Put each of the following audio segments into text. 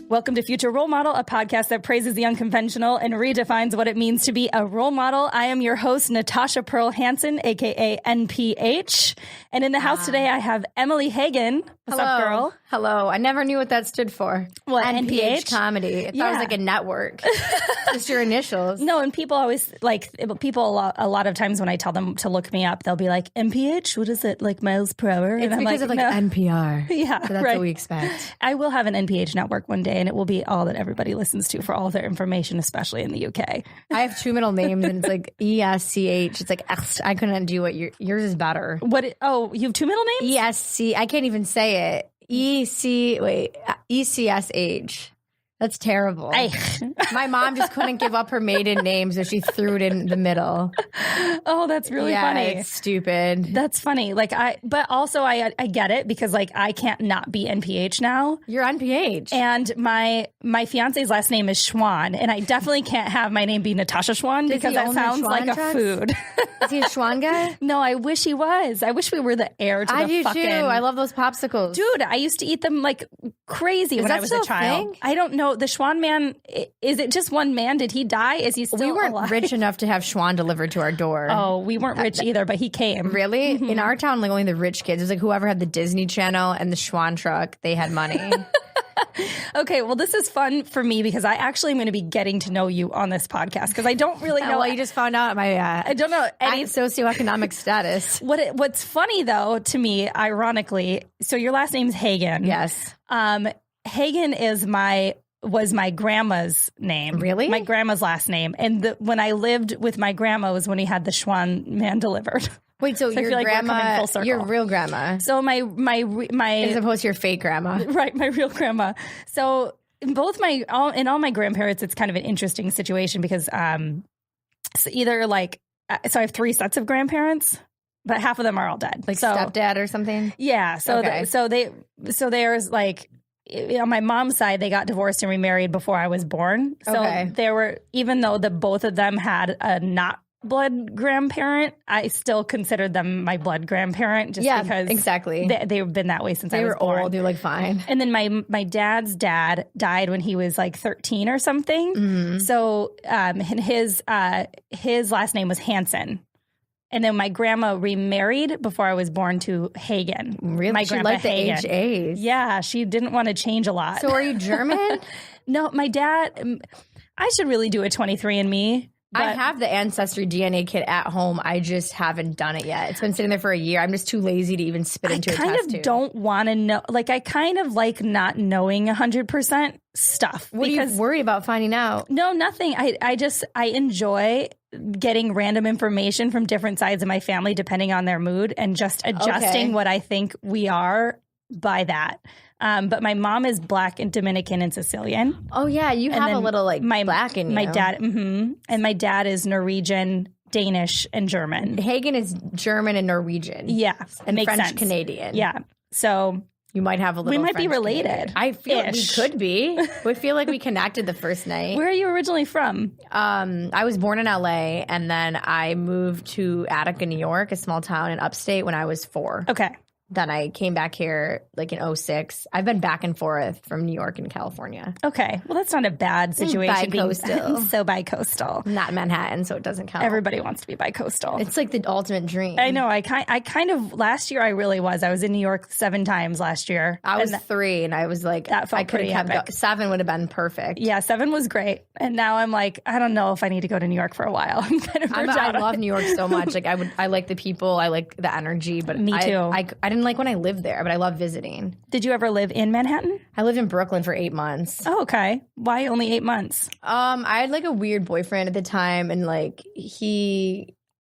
Welcome to Future Role Model, a podcast that praises the unconventional and redefines what it means to be a role model. I am your host, Natasha Pearl Hansen, aka NPH. And in the house today, I have Emilie Hagen. What's up, girl? Hello. I never knew what that stood for. What, NPH? Comedy. I thought it was like a network. Just your initials. No, and people always, a lot of times when I tell them to look me up, they'll be like, NPH? What is it? Like miles per hour? It's because of NPR. Yeah, so that's what we expect. I will have an NPH network one day, and it will be all that everybody listens to for all their information, especially in the UK. I have two middle names, and it's like ESCH. It's like, I couldn't do what yours is better. You have two middle names? ESC. I can't even say it. ECSH. That's terrible. My mom just couldn't give up her maiden name, so she threw it in the middle. Oh, that's really funny. It's stupid. That's funny. But also I get it because I can't not be NPH now. You're NPH. And my fiance's last name is Schwan, and I definitely can't have my name be Natasha Schwan because that sounds like a food. Is he a Schwan guy? No, I wish he was. I wish we were the heir to I the do fucking... too. I love those popsicles. Dude, I used to eat them like crazy when I was a child. Thing? I don't know. The Schwan man, is it just one man? Did he die? Is he still alive? We weren't rich enough to have Schwan delivered to our door. Oh, we weren't rich either, but he came. Really? Mm-hmm. In our town, only the rich kids. It was like whoever had the Disney Channel and the Schwan truck, they had money. Okay, well, this is fun for me because I actually am going to be getting to know you on this podcast because I don't really know. Well, you just found out my I don't know any socioeconomic status. What's funny though to me, ironically, so your last name's Hagen. Yes. Hagen was my grandma's name. Really? My grandma's last name. And when I lived with my grandma was when he had the Schwan man delivered. Wait, so your grandma, your real grandma. So my as opposed to your fake grandma. Right, my real grandma. So in all my grandparents, it's kind of an interesting situation because so I have three sets of grandparents, but half of them are all dead. Like stepdad or something? Yeah. So there's like, on my mom's side, they got divorced and remarried before I was born. So there were, even though both of them had a not blood grandparent, I still considered them my blood grandparent just because exactly they've been that way since I was born. They were old. They're like fine. And then my dad's dad died when he was like 13 or something. Mm-hmm. So his last name was Hansen. And then my grandma remarried before I was born to Hagen. Really? My grandpa liked the HAs. Yeah, she didn't want to change a lot. So are you German? No, my dad, I should really do a 23andMe. I have the Ancestry DNA kit at home. I just haven't done it yet. It's been sitting there for a year. I'm just too lazy to even spit into a test tube. I kind of don't want to know. Like, I kind of like not knowing 100% stuff. What are you worried about finding out? No, nothing. I enjoy getting random information from different sides of my family depending on their mood and just adjusting what I think we are by that. But my mom is Black and Dominican and Sicilian. Oh, yeah. You have a little Black in you. My dad, and my dad is Norwegian, Danish, and German. Hagen is German and Norwegian. Yeah. And French Canadian. Yeah. So you might have a little. We might French be related. Canadian. I feel like we could be. We feel like we connected the first night. Where are you originally from? I was born in LA and then I moved to Attica, New York, a small town in upstate when I was 4. Okay. Then I came back here like in 2006. I've been back and forth from New York and California. Okay. Well, that's not a bad situation. Bi-coastal. So bi-coastal. Not Manhattan, so it doesn't count. Everybody wants to be bi-coastal. It's like the ultimate dream. I know. I kind of, last year I really was. I was in New York 7 times last year. I was 3 and I was like, that felt pretty epic. 7 would have been perfect. Yeah, 7 was great. And now I'm like, I don't know if I need to go to New York for a while. I'm kind of burnt out. I love New York so much. Like I like the people. I like the energy. But me too. I didn't like when I lived there. But I love visiting. Did you ever live in Manhattan? I lived in Brooklyn for 8 months. Oh, okay. Why only 8 months? I had like a weird boyfriend at the time, and like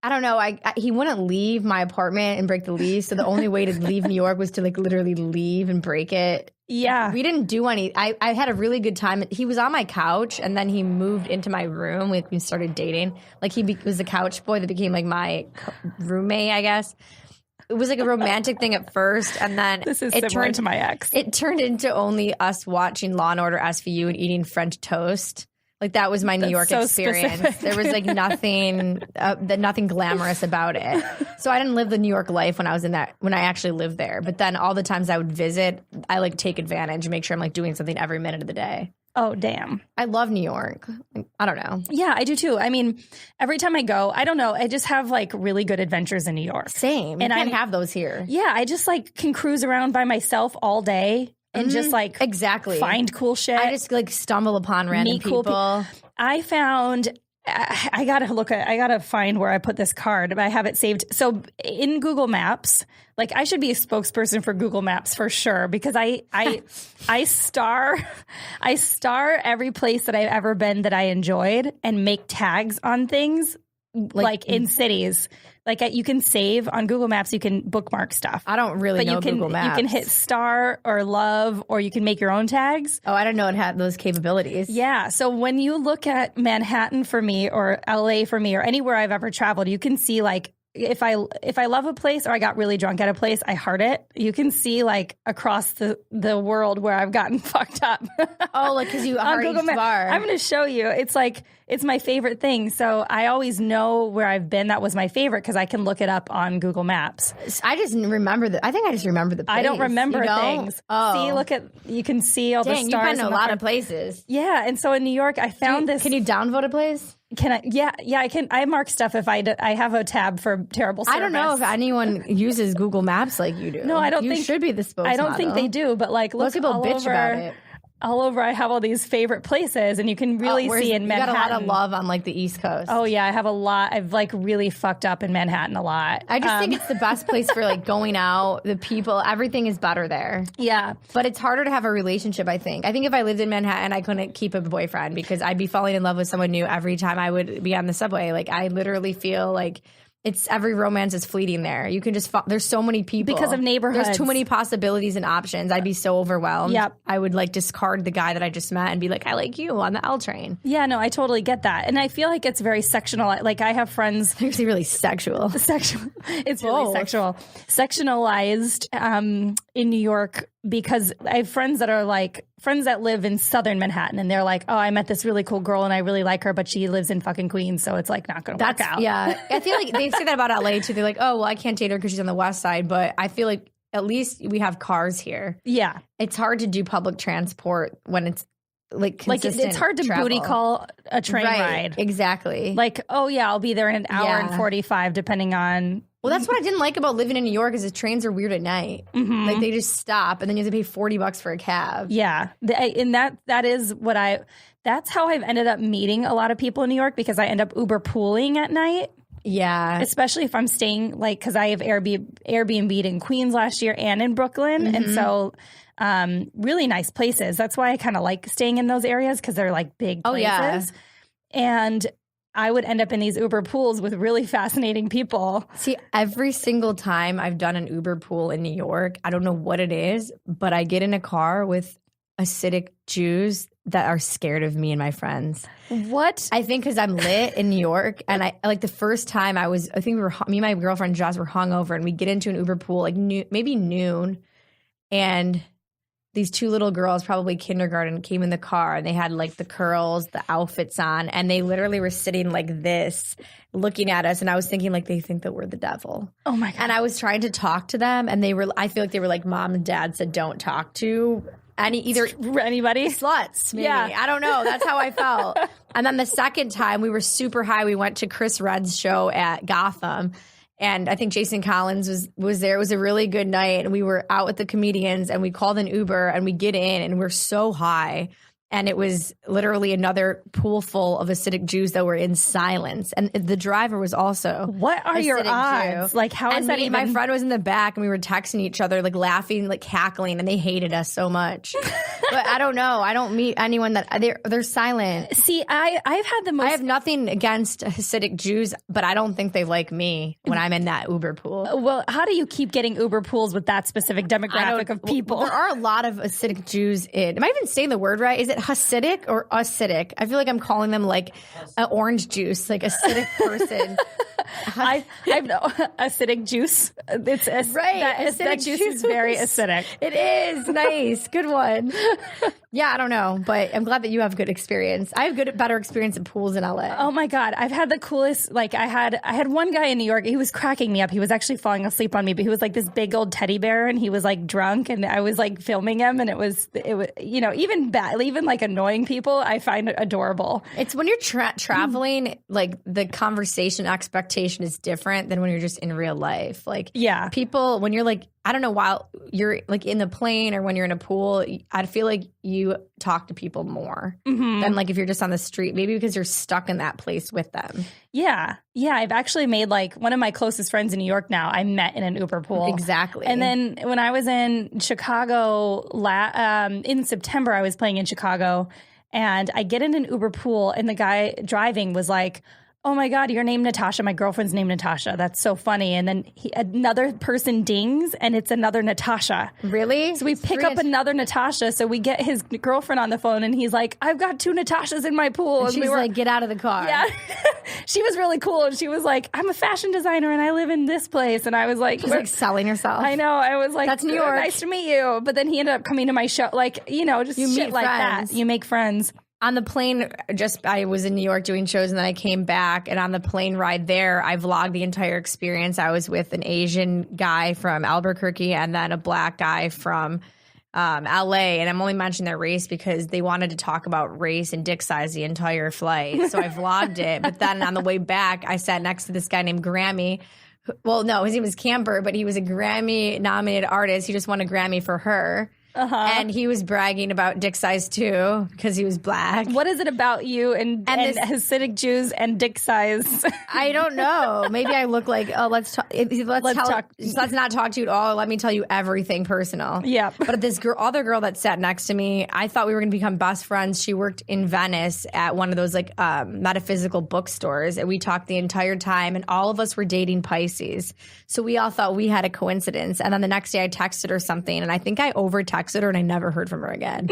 I don't know, he wouldn't leave my apartment and break the lease. So the only way to leave New York was to like literally leave and break it. Yeah. We didn't do any. I had a really good time. He was on my couch and then he moved into my room. We started dating. Like he was the couch boy that became like my roommate, I guess. It was like a romantic thing at first, and then this is similar to my ex. It turned into only us watching Law and Order SVU and eating French toast. Like that was my New York so experience. specific. There was like nothing glamorous about it. So I didn't live the New York life when I actually lived there. But then all the times I would visit, I like take advantage and make sure I'm like doing something every minute of the day. Oh, damn. I love New York. I don't know. Yeah, I do too. I mean, every time I go, I don't know, I just have like really good adventures in New York. Same. And I have those here. Yeah, I just like can cruise around by myself all day and just like find cool shit. I just like stumble upon random cool people. I found I gotta find where I put this card, but I have it saved. So in Google Maps, like I should be a spokesperson for Google Maps for sure, because I star every place that I've ever been that I enjoyed and make tags on things like in cities. Like you can save on Google Maps, you can bookmark stuff. I don't really know Google Maps. You can hit star or love, or you can make your own tags. Oh, I didn't know it had those capabilities. Yeah. So when you look at Manhattan for me or LA for me or anywhere I've ever traveled, you can see like if I love a place or I got really drunk at a place, I heart it. You can see like across the world where I've gotten fucked up. Oh, like because you heart each bar. I'm going to show you. It's like it's my favorite thing. So I always know where I've been. That was my favorite because I can look it up on Google Maps. I just remember I think I just remember the place. I don't remember things. Oh. See, you can see all the stars. You've been to a lot of places. Yeah. And so in New York, I found this. Can you downvote a place? Can I? Yeah, I can. I mark stuff if I have a tab for terrible service. I don't know if anyone uses Google Maps like you do. No, I don't think you should be the spokesmodel. I don't think they do, but like look, most people bitch about it. All over, I have all these favorite places, and you can really see in Manhattan. You got a lot of love on like the East Coast. Oh yeah, I have a lot. I've like really fucked up in Manhattan a lot. I just think it's the best place for like going out. The people, everything is better there. Yeah, but it's harder to have a relationship. I think if I lived in Manhattan, I couldn't keep a boyfriend because I'd be falling in love with someone new every time I would be on the subway. Like I literally feel like. It's every romance is fleeting there. You can just there's so many people because of neighborhoods. There's too many possibilities and options. I'd be so overwhelmed. Yep. I would like discard the guy that I just met and be like, I like you on the L train. Yeah, no, I totally get that, and I feel like it's very sectional. Like I have friends, actually really sexual. It's really sexual, sectionalized in New York because I have friends that are like. Friends that live in southern Manhattan, and they're like, oh, I met this really cool girl and I really like her, but she lives in fucking Queens, so it's like not going to work out. Yeah. I feel like they say that about LA too. They're like, oh, well, I can't date her because she's on the west side, but I feel like at least we have cars here. Yeah. It's hard to do public transport when it's like consistent it's hard to travel. Booty call a train ride. Exactly. Like, oh yeah, I'll be there in an hour and 45 depending on... Well, that's what I didn't like about living in New York is the trains are weird at night. Mm-hmm. Like they just stop and then you have to pay $40 for a cab. Yeah. And that is what that's how I've ended up meeting a lot of people in New York because I end up Uber pooling at night. Yeah. Especially if I'm staying like, cause I have Airbnb'd in Queens last year and in Brooklyn. Mm-hmm. And so, really nice places. That's why I kind of like staying in those areas because they're like big places. Yeah. And I would end up in these Uber pools with really fascinating people. See, every single time I've done an Uber pool in New York, I don't know what it is, but I get in a car with acidic Jews that are scared of me and my friends. What? I think because I'm lit in New York, and I like the first time I think me and my girlfriend Joss were hungover, and we get into an Uber pool like maybe noon, and these two little girls, probably kindergarten, came in the car and they had like the curls, the outfits on, and they literally were sitting like this, looking at us. And I was thinking like they think that we're the devil. Oh my God. And I was trying to talk to them, and I feel like they were like mom and dad said don't talk to anybody. Sluts, maybe. Yeah. I don't know. That's how I felt. And then the second time we were super high. We went to Chris Redd's show at Gotham. And I think Jason Collins was there. It was a really good night. And we were out with the comedians and we called an Uber and we get in and we're so high. And it was literally another pool full of acidic Jews that were in silence. And the driver was also what are your odds? Jew. Like, how is that even? My friend was in the back and we were texting each other, like laughing, like cackling, and they hated us so much. But I don't know. I don't meet anyone that they're silent. See, I've had the most. I have nothing against Hasidic Jews, but I don't think they like me when I'm in that Uber pool. Well, how do you keep getting Uber pools with that specific demographic of people? Well, there are a lot of Hasidic Jews Am I even saying the word right? Is it Hasidic or acidic? I feel like I'm calling them like an orange juice, like acidic person. I know acidic juice. It's right. That juice is very acidic. It is nice. Good one. Yeah, I don't know, but I'm glad that you have good experience. I have better experience at pools in LA. Oh my God. I've had the coolest, like I had one guy in New York, he was cracking me up. He was actually falling asleep on me, but he was like this big old teddy bear and he was like drunk and I was like filming him and it was, you know, even like annoying people, I find adorable. It's when you're traveling, like the conversation expectation is different than when you're just in real life. Like people, when you're like, I don't know, while you're like in the plane or when you're in a pool, I feel like you talk to people more than like if you're just on the street, maybe because you're stuck in that place with them. Yeah. Yeah. I've actually made like one of my closest friends in New York now, I met in an Uber pool. Exactly. And then when I was in Chicago in September, I was playing in Chicago and I get in an Uber pool and the guy driving was like, oh my God, your name Natasha. My girlfriend's name Natasha. That's so funny. And then another person dings and it's another Natasha. Really? So we pick up another Natasha. So we get his girlfriend on the phone and he's like, I've got 2 Natashas in my pool. And she's like, get out of the car. Yeah. She was really cool. And she was like, I'm a fashion designer and I live in this place. And I was like, she's like selling herself. I know. I was like, that's New York. Nice to meet you. But then he ended up coming to my show. Like, you know, just you shit like that. You make friends. On the plane, I was in New York doing shows and then I came back and on the plane ride there, I vlogged the entire experience. I was with an Asian guy from Albuquerque and then a black guy from LA. And I'm only mentioning their race because they wanted to talk about race and dick size the entire flight. So I vlogged it. But then on the way back, I sat next to this guy named Grammy. Well, no, his name was Camper, but he was a Grammy nominated artist. He just won a Grammy for her. And he was bragging about dick size too because he was black. What is it about you and Hasidic Jews and dick size? I don't know. Maybe I look like, oh, let's not talk to you at all. Let me tell you everything personal. Yeah. But this other girl that sat next to me, I thought we were going to become best friends. She worked in Venice at one of those like metaphysical bookstores, and we talked the entire time. And all of us were dating Pisces, so we all thought we had a coincidence. And then the next day, I texted her something, and I think I over-texted her and I never heard from her again.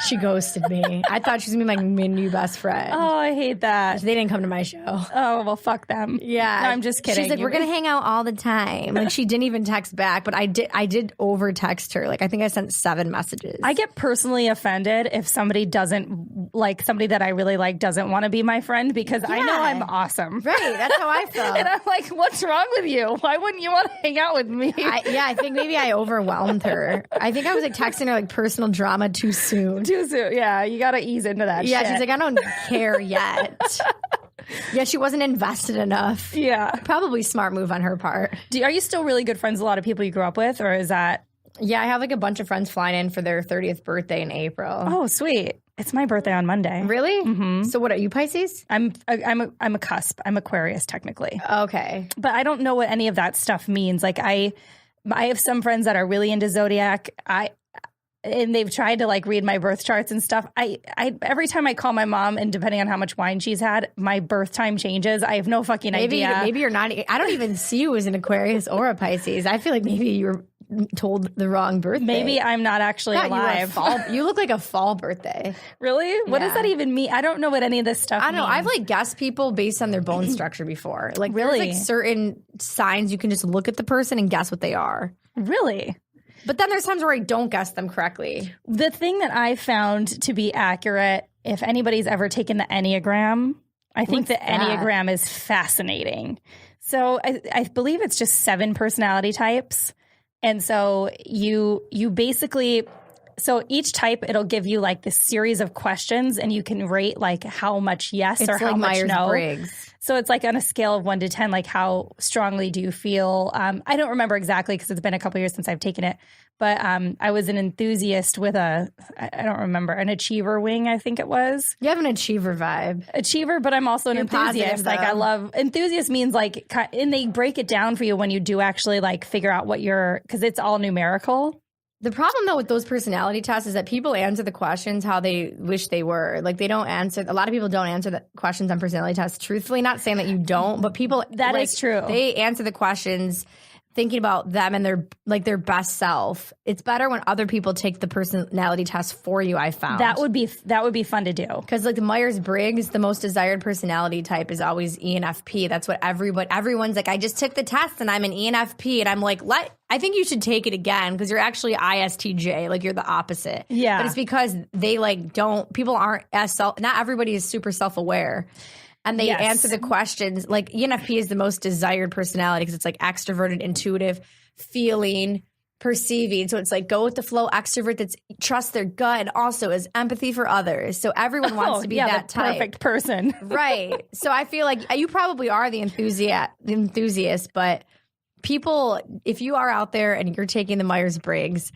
She ghosted me. I thought she was going to be my new best friend. Oh, I hate that. They didn't come to my show. Oh, well, fuck them. Yeah. No, I'm just kidding. She's like, we're going to hang out all the time. Like, she didn't even text back, but I did over text her. Like, I think I sent 7 messages. I get personally offended if somebody that I really like doesn't want to be my friend because I know I'm awesome. Right. That's how I felt. And I'm like, what's wrong with you? Why wouldn't you want to hang out with me? I think maybe I overwhelmed her. I think I was like texting her like personal drama too soon. Too soon. Yeah. You got to ease into that shit. She's like, I don't care yet. Yeah, she wasn't invested enough. Yeah. Probably smart move on her part. Are you still really good friends with a lot of people you grew up with, or is that? Yeah, I have like a bunch of friends flying in for their 30th birthday in April. Oh, sweet. It's my birthday on Monday. Really? Mm-hmm. So what are you, Pisces? I'm a cusp. I'm Aquarius technically. Okay. But I don't know what any of that stuff means. Like I have some friends that are really into zodiac. And they've tried to like read my birth charts and stuff. I every time I call my mom, and depending on how much wine she's had, my birth time changes. I have no fucking idea. Maybe you're not. I don't even see you as an Aquarius or a Pisces. I feel like maybe you're told the wrong birthday. Maybe I'm not actually alive. You look like a fall birthday. Really? What does that even mean? I don't know what any of this stuff means. I don't know. I've like guessed people based on their bone structure before. Like really? There's like certain signs you can just look at the person and guess what they are. Really? But then there's times where I don't guess them correctly. The thing that I found to be accurate, if anybody's ever taken the Enneagram, I think the Enneagram is fascinating. So I believe it's just 7 personality types. And so you basically, so each type, it'll give you like this series of questions and you can rate like how much yes or how much no. Myers-Briggs. So it's like on a scale of 1 to 10, like how strongly do you feel? I don't remember exactly because it's been a couple years since I've taken it. But I was an enthusiast with I don't remember, an achiever wing, I think it was. You have an achiever vibe. Achiever, but I'm also an enthusiast. Like I love, enthusiast means like, and they break it down for you when you do actually like figure out what because it's all numerical. The problem, though, with those personality tests is that people answer the questions how they wish they were. Like, they don't answer – a lot of people don't answer the questions on personality tests truthfully. Not saying that you don't, but people – That is true. They answer the questions thinking about them and their best self. It's better when other people take the personality test for you, I found. That would be fun to do. Because, like, the Myers-Briggs, the most desired personality type is always ENFP. That's what everyone's like, I just took the test and I'm an ENFP. And I'm like, I think you should take it again because you're actually ISTJ, like you're the opposite. Yeah. But it's because they like people aren't as not everybody is super self-aware. And they answer the questions. Like ENFP is the most desired personality because it's like extroverted, intuitive, feeling, perceiving. So it's like go with the flow extrovert that's trusts their gut and also has empathy for others. So everyone wants to be that the type. perfect person. Right. So I feel like you probably are the enthusiast, but people, if you are out there and you're taking the Myers-Briggs,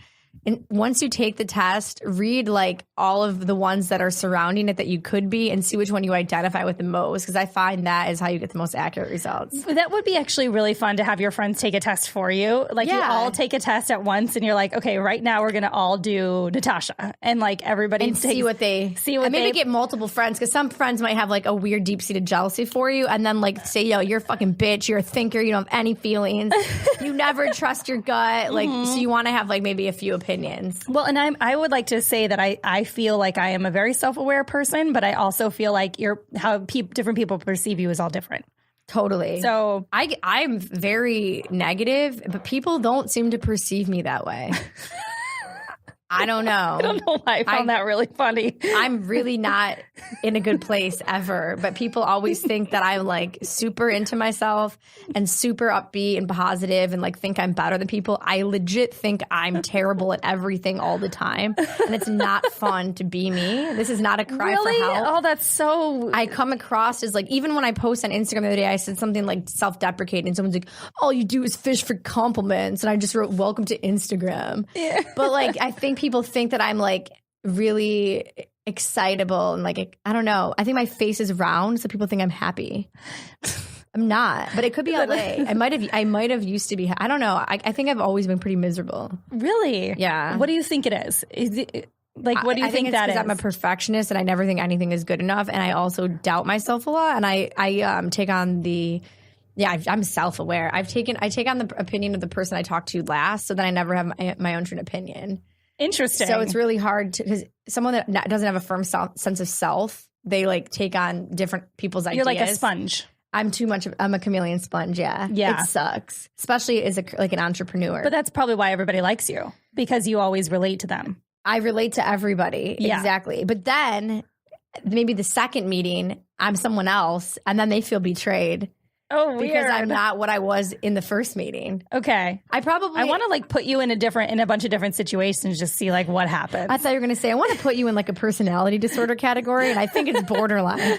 and once you take the test, read like all of the ones that are surrounding it that you could be and see which one you identify with the most. Because I find that is how you get the most accurate results. That would be actually really fun to have your friends take a test for you. Like you all take a test at once and you're like, okay, right now we're going to all do Natasha. And like everybody see what they maybe get multiple friends because some friends might have like a weird deep-seated jealousy for you and then like say, yo, you're a fucking bitch. You're a thinker. You don't have any feelings. You never trust your gut. Like, so you want to have like maybe a few opinions. Well, and I would like to say that I feel like I am a very self-aware person, but I also feel like different people perceive you is all different. Totally. So I'm very negative, but people don't seem to perceive me that way. I don't know. I don't know why I found that really funny. I'm really not in a good place ever, but people always think that I'm like super into myself and super upbeat and positive and like think I'm better than people. I legit think I'm terrible at everything all the time. And it's not fun to be me. This is not a cry for help. Oh, that's so... I come across as like, even when I post on Instagram the other day, I said something like self-deprecating and someone's like, all you do is fish for compliments. And I just wrote, welcome to Instagram. Yeah. But like, I think people think that I'm like really excitable and like, I don't know. I think my face is round, so people think I'm happy. I'm not, but it could be LA. I might have used to be. I don't know. I think I've always been pretty miserable. Really? Yeah. What do you think it is? Is it like, what do you think that is? I'm a perfectionist and I never think anything is good enough. And I also doubt myself a lot. And I take on I'm self-aware. I take on the opinion of the person I talk to last, so that I never have my own true opinion. Interesting. So it's really hard because someone that doesn't have a firm sense of self, they like take on different people's ideas. You're like a sponge. I'm a chameleon sponge. Yeah. It sucks, especially as an entrepreneur. But that's probably why everybody likes you, because you always relate to them. I relate to everybody. Yeah. Exactly. But then maybe the second meeting, I'm someone else and then they feel betrayed. Oh, weird. Because I'm not what I was in the first meeting. Okay. I want to like put you in a bunch of different situations, just see like what happens. I thought you were going to say, I want to put you in like a personality disorder category. And I think it's borderline.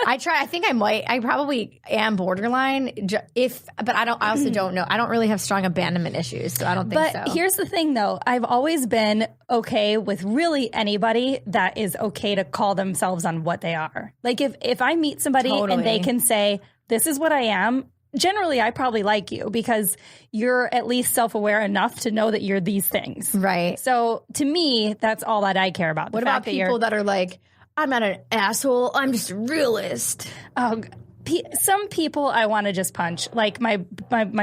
I probably am borderline but I also don't know. I don't really have strong abandonment issues. So I don't think so. But here's the thing though. I've always been okay with really anybody that is okay to call themselves on what they are. Like if I meet somebody and they can say, this is what I am. Generally, I probably like you because you're at least self-aware enough to know that you're these things. Right. So to me, that's all that I care about. What about people that are like, I'm not an asshole. I'm just a realist. Oh, some people I want to just punch, like my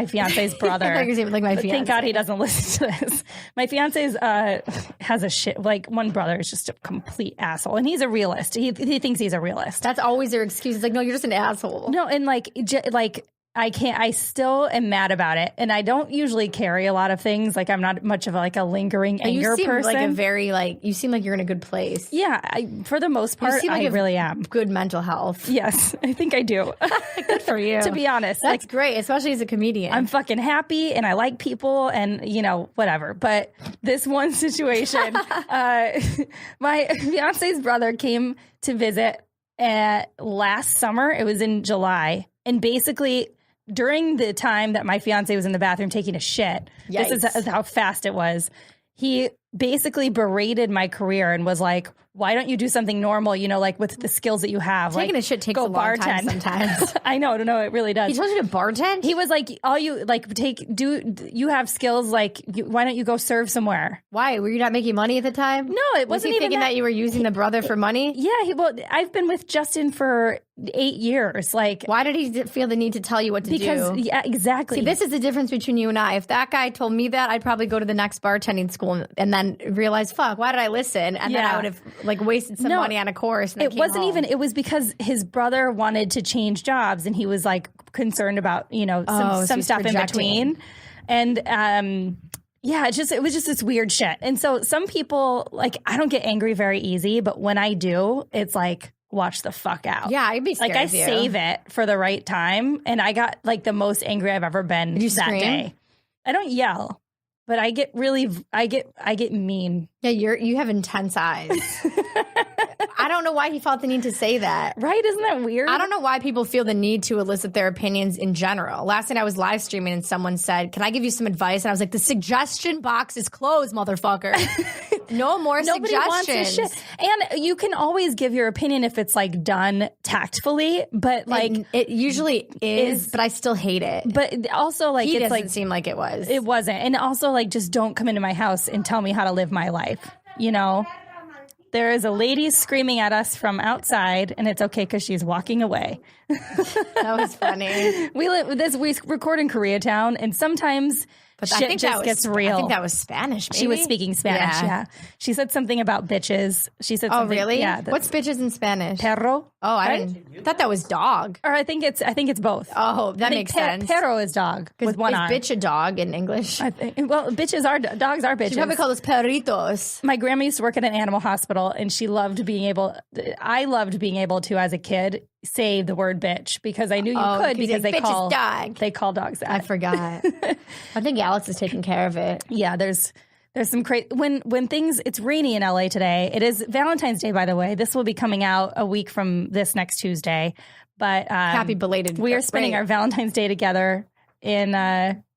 fiance's brother. Like my fiance. Thank God he doesn't listen to this. My fiance's has a shit. Like one brother is just a complete asshole, and he's a realist. He thinks he's a realist. That's always their excuse. It's like, no, you're just an asshole. No, and like I still am mad about it. And I don't usually carry a lot of things. Like I'm not much of a lingering anger person. You seem like you're in a good place. Yeah. For the most part, I really am. Good mental health. Yes, I think I do. Good for you. To be honest. That's great, especially as a comedian. I'm fucking happy and I like people and, whatever. But this one situation, my fiance's brother came to visit last summer. It was in July. And basically, during the time that my fiance was in the bathroom taking a shit, This is how fast it was. He basically berated my career and was like, why don't you do something normal, like with the skills that you have? Taking a shit takes a long time sometimes. I know, it really does. He told you to bartend? He was like, you have skills, why don't you go serve somewhere? Why? Were you not making money at the time? No, it wasn't was he even thinking that you were using the brother for money? Yeah, I've been with Justin for 8 years. Why did he feel the need to tell you what to do? Yeah, exactly. See, this is the difference between you and I. If that guy told me that, I'd probably go to the next bartending school and then realize, fuck, why did I listen? And then I would have wasted some money on a course. And it wasn't even. It was because his brother wanted to change jobs, and he was concerned about some stuff in between. And yeah, it was just this weird shit. And so some people, like, I don't get angry very easy, but when I do, it's like, watch the fuck out. Yeah, I'd be scared. Like, I save it for the right time. And I got like the most angry I've ever been that day. I don't yell, but I get mean. Yeah, you have intense eyes. I don't know why he felt the need to say that. Right? Isn't that weird? I don't know why people feel the need to elicit their opinions in general. Last night I was live streaming and someone said, "Can I give you some advice?" And I was like, "The suggestion box is closed, motherfucker. No more Nobody suggestions." Wants this shit. And you can always give your opinion if it's like done tactfully, but like it usually is, but I still hate it. But also like it it's doesn't like seem like it was. It wasn't. And also like just don't come into my house and tell me how to live my life. You know? There is a lady screaming at us from outside, and it's okay because she's walking away. That was funny. We record in Koreatown, and sometimes shit just gets real. I think that was Spanish, maybe? She was speaking Spanish, yeah. She said something about bitches. She said something. Oh, really? Yeah. What's bitches in Spanish? Perro. Oh, I thought that was dog. Or I think it's both. Oh, that makes sense. Perro is dog with one eye. Is bitch a dog in English? Well, dogs are bitches. She probably called us perritos. My grandma used to work at an animal hospital, and I loved being able to, as a kid, say the word bitch because I knew you could because they call dogs that. I forgot. I think Alex is taking care of it. Yeah, there's some crazy when things. It's rainy in LA today. It is Valentine's Day, by the way. This will be coming out a week from this next Tuesday. But happy belated. We are spending our Valentine's Day together in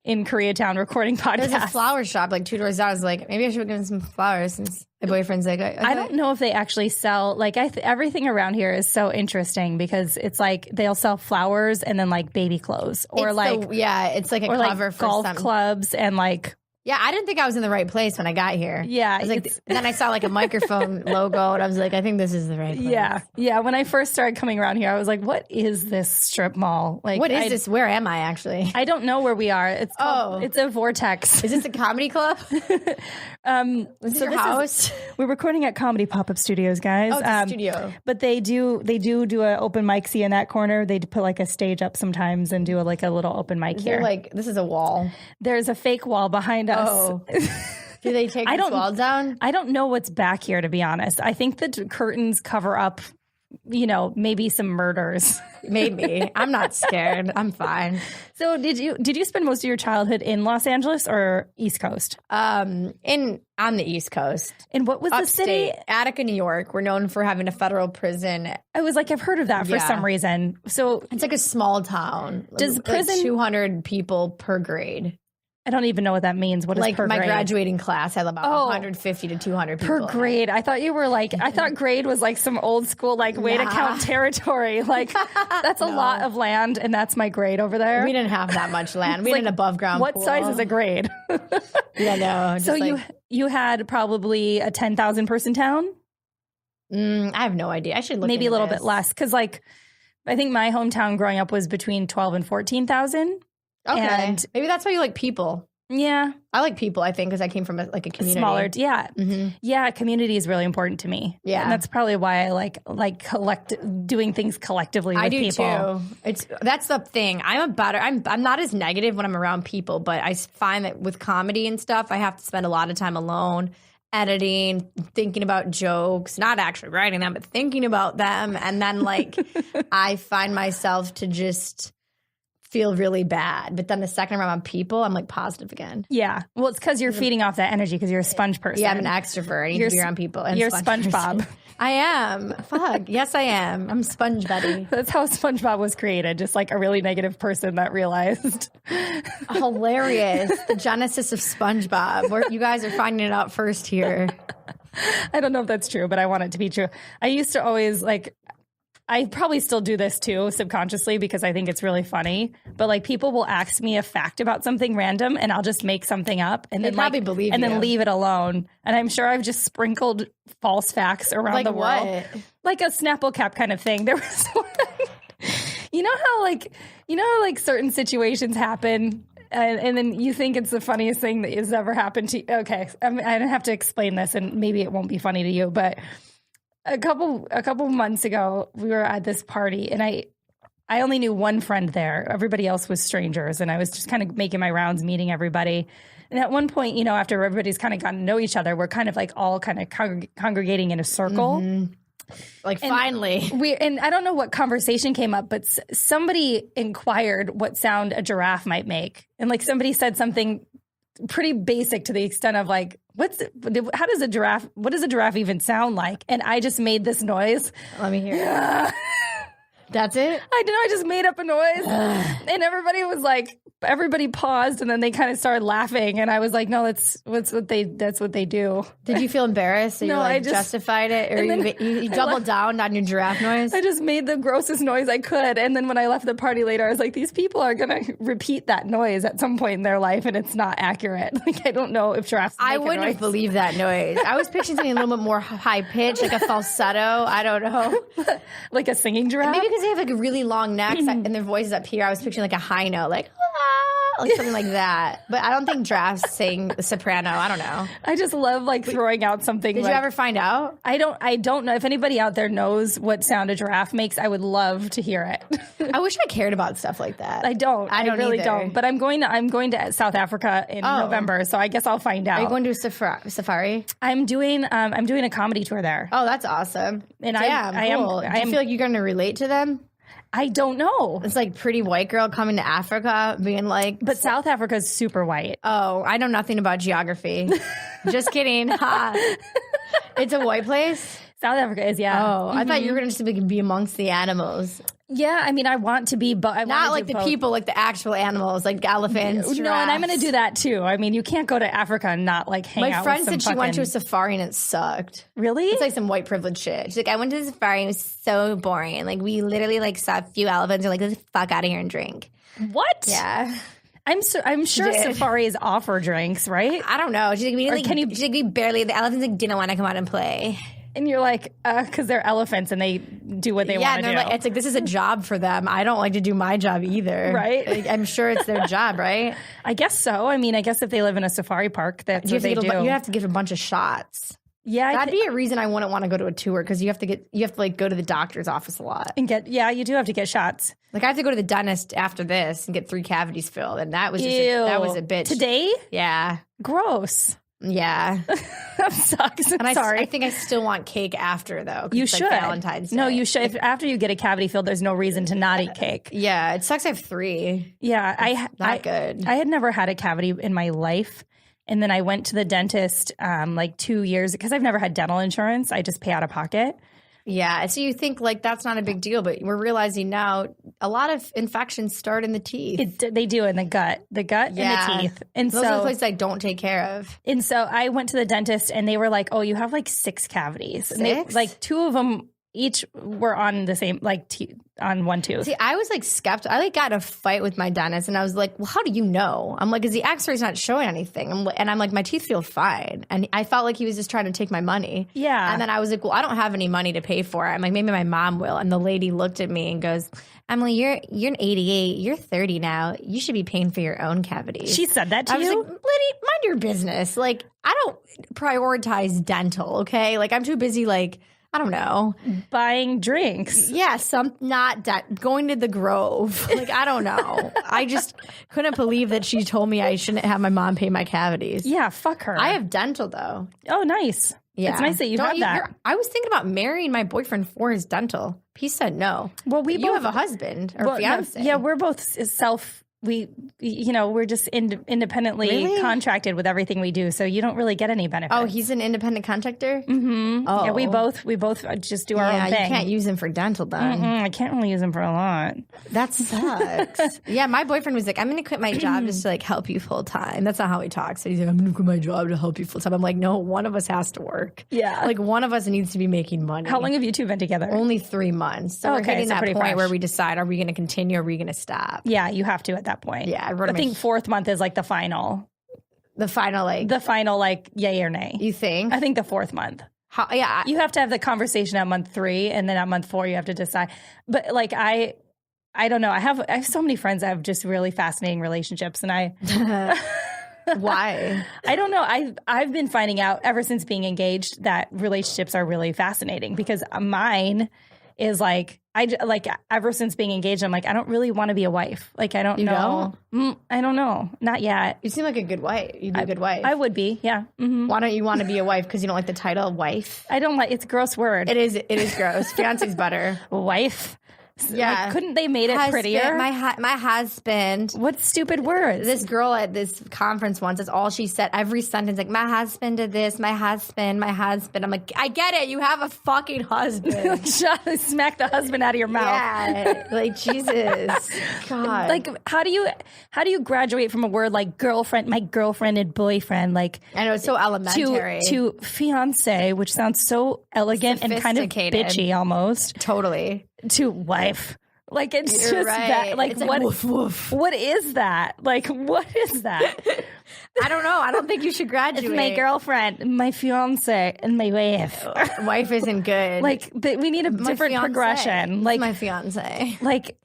Koreatown recording podcasts. There's a flower shop like 2 doors down. I was like, maybe I should give him some flowers since my boyfriend's like, I don't know if they actually sell, like, everything around here is so interesting because it's like they'll sell flowers and then like baby clothes or it's like a cover for golf clubs and like. Yeah, I didn't think I was in the right place when I got here. Yeah. I was like, then I saw like a microphone logo and I was like, I think this is the right place. Yeah. Yeah. When I first started coming around here, I was like, what is this strip mall? Like, what is this? Where am I actually? I don't know where we are. It's a vortex. Is this a comedy club? Is your house? We're recording at Comedy Pop-Up Studios, guys. Oh, it's a studio. But they do an open mic see in that corner. They put like a stage up sometimes and do a little open mic here. Like, this is a wall. There's a fake wall behind us. Oh. Do they take the wall down? I don't know what's back here, to be honest. I think the curtains cover up, maybe some murders. Maybe. I'm not scared. I'm fine. So did you spend most of your childhood in Los Angeles or East Coast? On the East Coast. And what was Upstate, the city? Attica, New York. We're known for having a federal prison. I was like, I've heard of that for some reason. So it's like a small town. Does prison 200 people per grade? I don't even know what that means. What is per grade? Like my graduating class had about 150 to 200 people. Per grade. I thought you were I thought grade was like some old school way to count territory. Like that's a lot of land and that's my grade over there. We didn't have that much land. We had an above ground What pool. size is a grade? Yeah, no. So you had probably a 10,000 person town? I have no idea. I should look maybe a little bit less because I think my hometown growing up was between 12 and 14,000. Okay. And maybe that's why you like people. Yeah. I like people, I think, because I came from a community. Smaller. Yeah. Mm-hmm. Yeah. Community is really important to me. Yeah. And that's probably why I like doing things collectively with people. I do too. That's the thing. I'm not as negative when I'm around people, but I find that with comedy and stuff, I have to spend a lot of time alone, editing, thinking about jokes, not actually writing them, but thinking about them. And then I find myself to just feel really bad. But then the second I'm around people, I'm positive again. Yeah. Well, it's because you're feeding off that energy because you're a sponge person. Yeah, I'm an extrovert. I need to be around people. And you're SpongeBob. I am. Fuck. Yes, I am. I'm Sponge Buddy. That's how SpongeBob was created. Just like a really negative person that realized. Hilarious. The genesis of SpongeBob. You guys are finding it out first here. I don't know if that's true, but I want it to be true. I used to always I probably still do this too subconsciously because I think it's really funny. But people will ask me a fact about something random and I'll just make something up and then probably believe and you. Then leave it alone. And I'm sure I've just sprinkled false facts around the world. What? Like a Snapple cap kind of thing. There was one. You know how certain situations happen and then you think it's the funniest thing that has ever happened to you. Okay. I don't have to explain this and maybe it won't be funny to you, but a couple months ago, we were at this party, and I only knew one friend there. Everybody else was strangers, and I was just kind of making my rounds, meeting everybody. And at one point, after everybody's kind of gotten to know each other, we're kind of like all kind of congregating in a circle. Like, finally. And I don't know what conversation came up, but somebody inquired what sound a giraffe might make. And like somebody said something pretty basic to the extent of like, what does a giraffe even sound like? And I just made this noise. Let me hear it. That's it? I just made up a noise. And everybody paused, and then they kind of started laughing. And I was like, no, that's what they do. Did you feel embarrassed? So no, I just justified it? Or you doubled down on your giraffe noise? I just made the grossest noise I could. And then when I left the party later, I was like, these people are going to repeat that noise at some point in their life, and it's not accurate. Like, I don't know if giraffes I wouldn't have believed that noise. I was picturing something a little bit more high pitched, like a falsetto. I don't know. Like a singing giraffe? Maybe because they have like a really long necks and their voice is up here. I was picturing like a high note, like something like that. But I don't think giraffes sing the soprano. I don't know. I just love like throwing out something. Did you ever find out? I don't know. If anybody out there knows what sound a giraffe makes, I would love to hear it. I wish I cared about stuff like that. I don't. I really don't. But I'm going to South Africa in November, so I guess I'll find out. Are you going to a safari? I'm doing a comedy tour there. Oh, that's awesome. And cool. Do you feel like you're going to relate to them? I don't know. It's like pretty white girl coming to Africa being like... But South Africa is super white. Oh, I know nothing about geography. Just kidding. It's a white place? South Africa is, yeah. Oh, I thought you were going to just be amongst the animals. Yeah, I mean, I want to be, but I not like the both. People, like the actual animals, like elephants, giraffes. No, and I'm going to do that too. I mean, you can't go to Africa and not like hang out with some My friend said she went to a safari and it sucked. Really? It's like some white privilege shit. She's like, I went to the safari and it was so boring. Like, we literally like saw a few elephants and like, let's fuck out of here and drink. What? Yeah. I'm sure safaris offer drinks, right? I don't know. She's like, we barely, the elephants like didn't want to come out and play. And you're like, because they're elephants and they do what they want to do. Like, it's like, this is a job for them. I don't like to do my job either. Right? Like, I'm sure it's their job, right? I guess so. I mean, I guess if they live in a safari park, that's what they do. You have to give a bunch of shots. Yeah. That'd be a reason I wouldn't want to go to a tour, because you have to like go to the doctor's office a lot. And you do have to get shots. Like, I have to go to the dentist after this and get 3 cavities filled. And that was that was a bitch. Today? Yeah. Gross. Yeah. That sucks. I'm sorry. I think I still want cake after, though. You should. Like Valentine's Day. No, you should. If after you get a cavity filled, there's no reason to not eat cake. Yeah. It sucks I have 3. Yeah. Not good. I had never had a cavity in my life. And then I went to the dentist like 2 years, because I've never had dental insurance. I just pay out of pocket. Yeah. So you think like that's not a big deal, but we're realizing now a lot of infections start in the teeth. They do in the gut and the teeth. And those are the places I don't take care of. And so I went to the dentist and they were like, oh, you have like 6 cavities. 6? And they, like 2 of them each were on the same, like on one tooth. See, I was like skeptical. I like got in a fight with my dentist and I was like, well, how do you know? I'm like, because the x-ray's not showing anything. And I'm like, my teeth feel fine. And I felt like he was just trying to take my money. Yeah. And then I was like, well, I don't have any money to pay for it. I'm like, maybe my mom will. And the lady looked at me and goes, Emilie, you're an 88. You're 30 now. You should be paying for your own cavities. She said that to you? I was like, lady, mind your business. Like, I don't prioritize dental, okay? Like, I'm too busy, like, I don't know. Buying drinks. Yeah, going to the Grove. Like, I don't know. I just couldn't believe that she told me I shouldn't have my mom pay my cavities. Yeah, fuck her. I have dental, though. Oh, nice. Yeah. It's nice that you have that. I was thinking about marrying my boyfriend for his dental. He said no. Well, you have a husband or fiance. Yeah, we're both we're just independently contracted with everything we do, so you don't really get any benefits. Oh, he's an independent contractor? Mm-hmm. Oh. Yeah, we both just do our own thing. You can't use him for dental then. I can't really use him for a lot. That sucks. Yeah, my boyfriend was like, I'm going to quit my job just to like help you full time. That's not how he talks. So he's like, I'm going to quit my job to help you full time. I'm like, no, one of us has to work. Yeah. Like, one of us needs to be making money. How long have you two been together? Only 3 months. So we're hitting that point where we decide, are we going to continue or are we going to stop? Yeah, you have to at that point. Yeah, I think 4th month is like the final. The final yay or nay. You think? I think the 4th month. Yeah. You have to have the conversation at month 3, and then at month 4 you have to decide. But like I don't know. I have so many friends that have just really fascinating relationships, and Why? I don't know. I've been finding out ever since being engaged that relationships are really fascinating, because mine is like, ever since being engaged, I'm like, I don't really want to be a wife. Like, I don't know. I don't know. Not yet. You seem like a good wife. You'd be a good wife. I would be, yeah. Mm-hmm. Why don't you want to be a wife? Because you don't like the title wife? I don't like, it's a gross word. It is gross. Fiance's better. Wife. Yeah. Like, couldn't they made it prettier? My husband. What stupid words? This girl at this conference once, that's all she said. Every sentence, like, my husband did this, my husband. I'm like, I get it. You have a fucking husband. Smack the husband out of your mouth. Yeah. Like, Jesus. God. Like, how do you graduate from a word like girlfriend, my girlfriend and boyfriend? Like, I know, it's so elementary. To fiance, which sounds so elegant and kind of bitchy almost. Totally. To wife. Like, it's You're just right. that. Like, it's what? Woof, woof. What is that? Like, what is that? I don't know. I don't think you should graduate. It's my girlfriend, my fiance, and my wife. Wife isn't good. Like, we need a different progression. Like, my fiance. Like,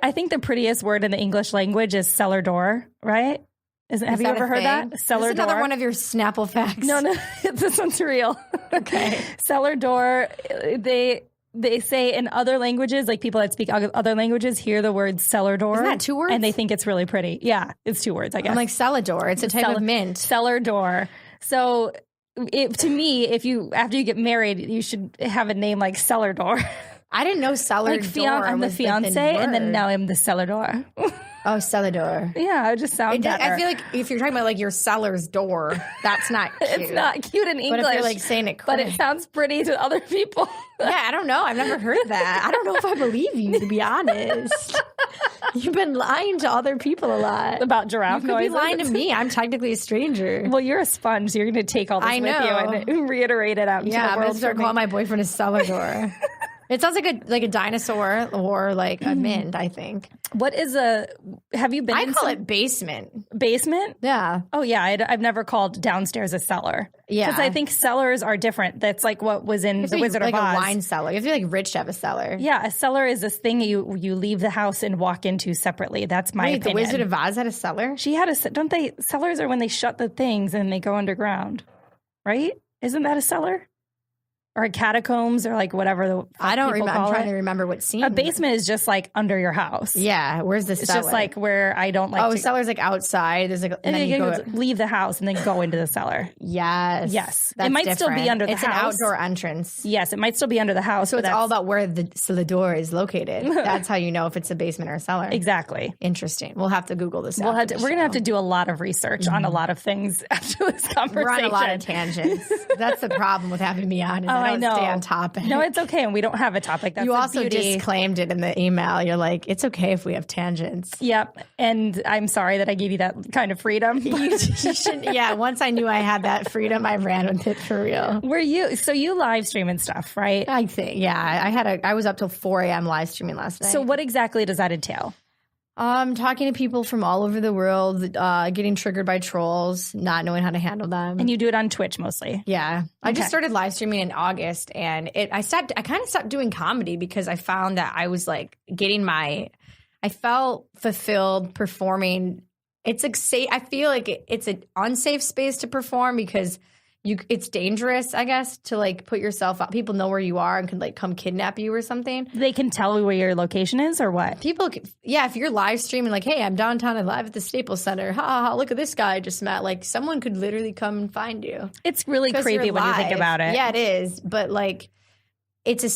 I think the prettiest word in the English language is cellar door, right? Have you ever heard that? Cellar door. Another one of your Snapple facts. No, this one's real. Okay. Cellar door. They say in other languages, like people that speak other languages hear the word cellar door. Isn't that 2 words? And they think it's really pretty. Yeah, it's 2 words, I guess. I'm like cellar door. It's a type of mint. Cellar door. So to me, after you get married, you should have a name like cellar door. I didn't know cellar door. I'm the fiance, and then now I'm the cellar door. Oh, cellar door. Yeah, it just sounds better. I feel like if you're talking about like your cellar's door, that's not cute. It's not cute in English. But if you're like saying it quick. But it sounds pretty to other people. Yeah, I don't know. I've never heard that. I don't know if I believe you, to be honest. You've been lying to other people a lot. About giraffe noises. You could be lying to me. I'm technically a stranger. Well, you're a sponge, so you're going to take all this with you and reiterate it out into the world. Yeah, I'm going to start calling my boyfriend a cellar door. It sounds like a dinosaur or like a mint, I think. What is have you been I call it basement. Basement? Yeah. Oh, yeah. I've never called downstairs a cellar. Yeah. Because I think cellars are different. That's like what was in The Wizard of Oz. Like a wine cellar. You have to be like rich to have a cellar. Yeah. A cellar is this thing you leave the house and walk into separately. That's my opinion. The Wizard of Oz had a cellar? She had cellars are when they shut the things and they go underground, right? Isn't that a cellar? Or catacombs or like whatever I don't remember. I'm trying to remember what scene. A basement is just like under your house. Yeah. Where's the cellar? It's just like where I don't like Oh, cellar's like outside. There's like, and then you go leave the house and then go into the cellar. Yes. It might still be under the house. It's an outdoor entrance. Yes, it might still be under the house. So it's all about where the door is located. That's how you know if it's a basement or a cellar. Exactly. Interesting. We'll have to Google this. We're going to have to do a lot of research on a lot of things after this conversation. We're on a lot of tangents. That's the problem with having me on. Is I know. Stay on topic. No, it's okay. And we don't have a topic. That's you also beauty. disclaimed it in the email. You're like, it's okay if we have tangents. Yep. And I'm sorry that I gave you that kind of freedom. You shouldn't. Yeah. Once I knew I had that freedom, I ran with it for real. So you live stream and stuff, right? I think. Yeah. I was up till 4 a.m. live streaming last night. So what exactly does that entail? Talking to people from all over the world, getting triggered by trolls, not knowing how to handle them. And you do it on Twitch mostly? Yeah. Okay. I just started live streaming in August, and I kind of stopped doing comedy because I found that I was like I felt fulfilled performing. It's like I feel like it's an unsafe space to perform because it's dangerous, I guess, to like put yourself out. People know where you are and can like come kidnap you or something. They can tell where your location is or what? People, yeah, if you're live streaming like, hey, I'm downtown and live at the Staples Center. Ha ha ha, look at this guy I just met. Like someone could literally come and find you. It's really creepy when you think about it. Yeah, it is. But like it's a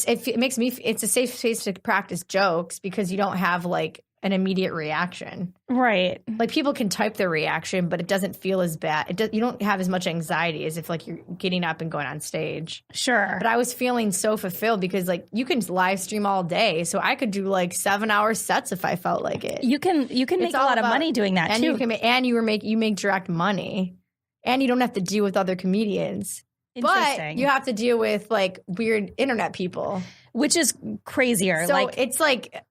safe space to practice jokes because you don't have like an immediate reaction. Right. Like people can type their reaction, but it doesn't feel as bad. You don't have as much anxiety as if like you're getting up and going on stage. Sure. But I was feeling so fulfilled because like you can live stream all day. So I could do like 7-hour sets if I felt like it. You can make a lot of money doing that and too. You make direct money and you don't have to deal with other comedians. But you have to deal with like weird internet people. Which is crazier. So it's like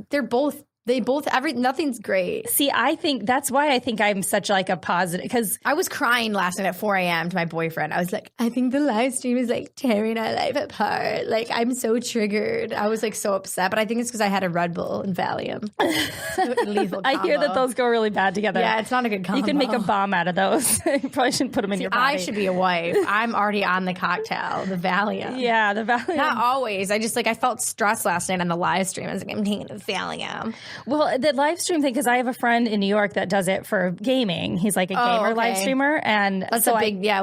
they're both Nothing's great. See, I think that's why I think I'm such like a positive, because I was crying last night at 4 a.m. to my boyfriend. I was like, I think the live stream is like tearing our life apart. Like, I'm so triggered. I was like so upset, but I think it's because I had a Red Bull and Valium. Lethal combo. I hear that those go really bad together. Yeah, it's not a good combo. You can make a bomb out of those. You probably shouldn't put them in your body. I should be a wife. I'm already on the cocktail, the Valium. Yeah, the Valium. Not always. I felt stressed last night on the live stream. I was like, I'm taking the Valium. Well, the live stream thing, because I have a friend in New York that does it for gaming. He's like a gamer live streamer, and that's a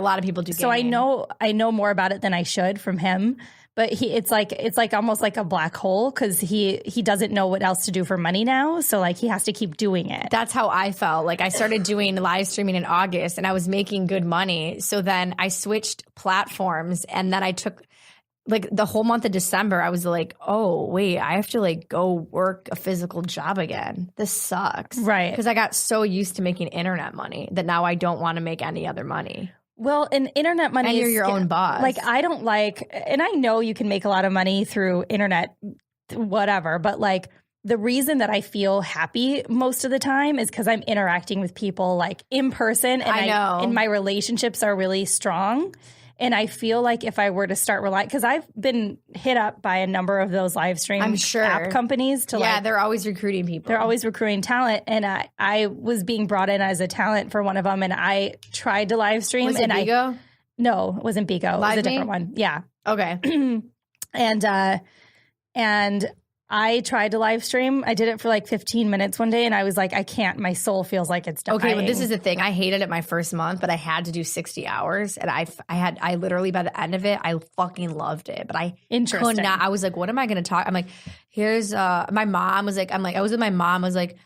lot of people do. So gaming. I know more about it than I should from him. But it's like almost like a black hole, because he doesn't know what else to do for money now. So like he has to keep doing it. That's how I felt. Like I started doing live streaming in August, and I was making good money. So then I switched platforms, and then I took. Like the whole month of December, I was like, oh, wait, I have to like go work a physical job again. This sucks. Right. Because I got so used to making internet money that now I don't want to make any other money. Well, and internet money and you're your own boss. Like I don't like, and I know you can make a lot of money through internet, whatever, but like the reason that I feel happy most of the time is because I'm interacting with people like in person, and I know. And my relationships are really strong. And I feel like if I were to start relying, because I've been hit up by a number of those live stream app companies to they're always recruiting people. They're always recruiting talent. And I was being brought in as a talent for one of them, and I tried to live stream. Was it Bigo? No, it wasn't Bigo. It was a different one. Yeah. Okay. And I tried to live stream. I did it for like 15 minutes one day, and I was like, I can't. My soul feels like it's dying. Okay, but this is the thing. I hated it my first month, but I had to do 60 hours, and I literally by the end of it, I fucking loved it. But I could not. I was like, what am I going to talk? I'm like, here's my mom was like, I was with my mom. I was like,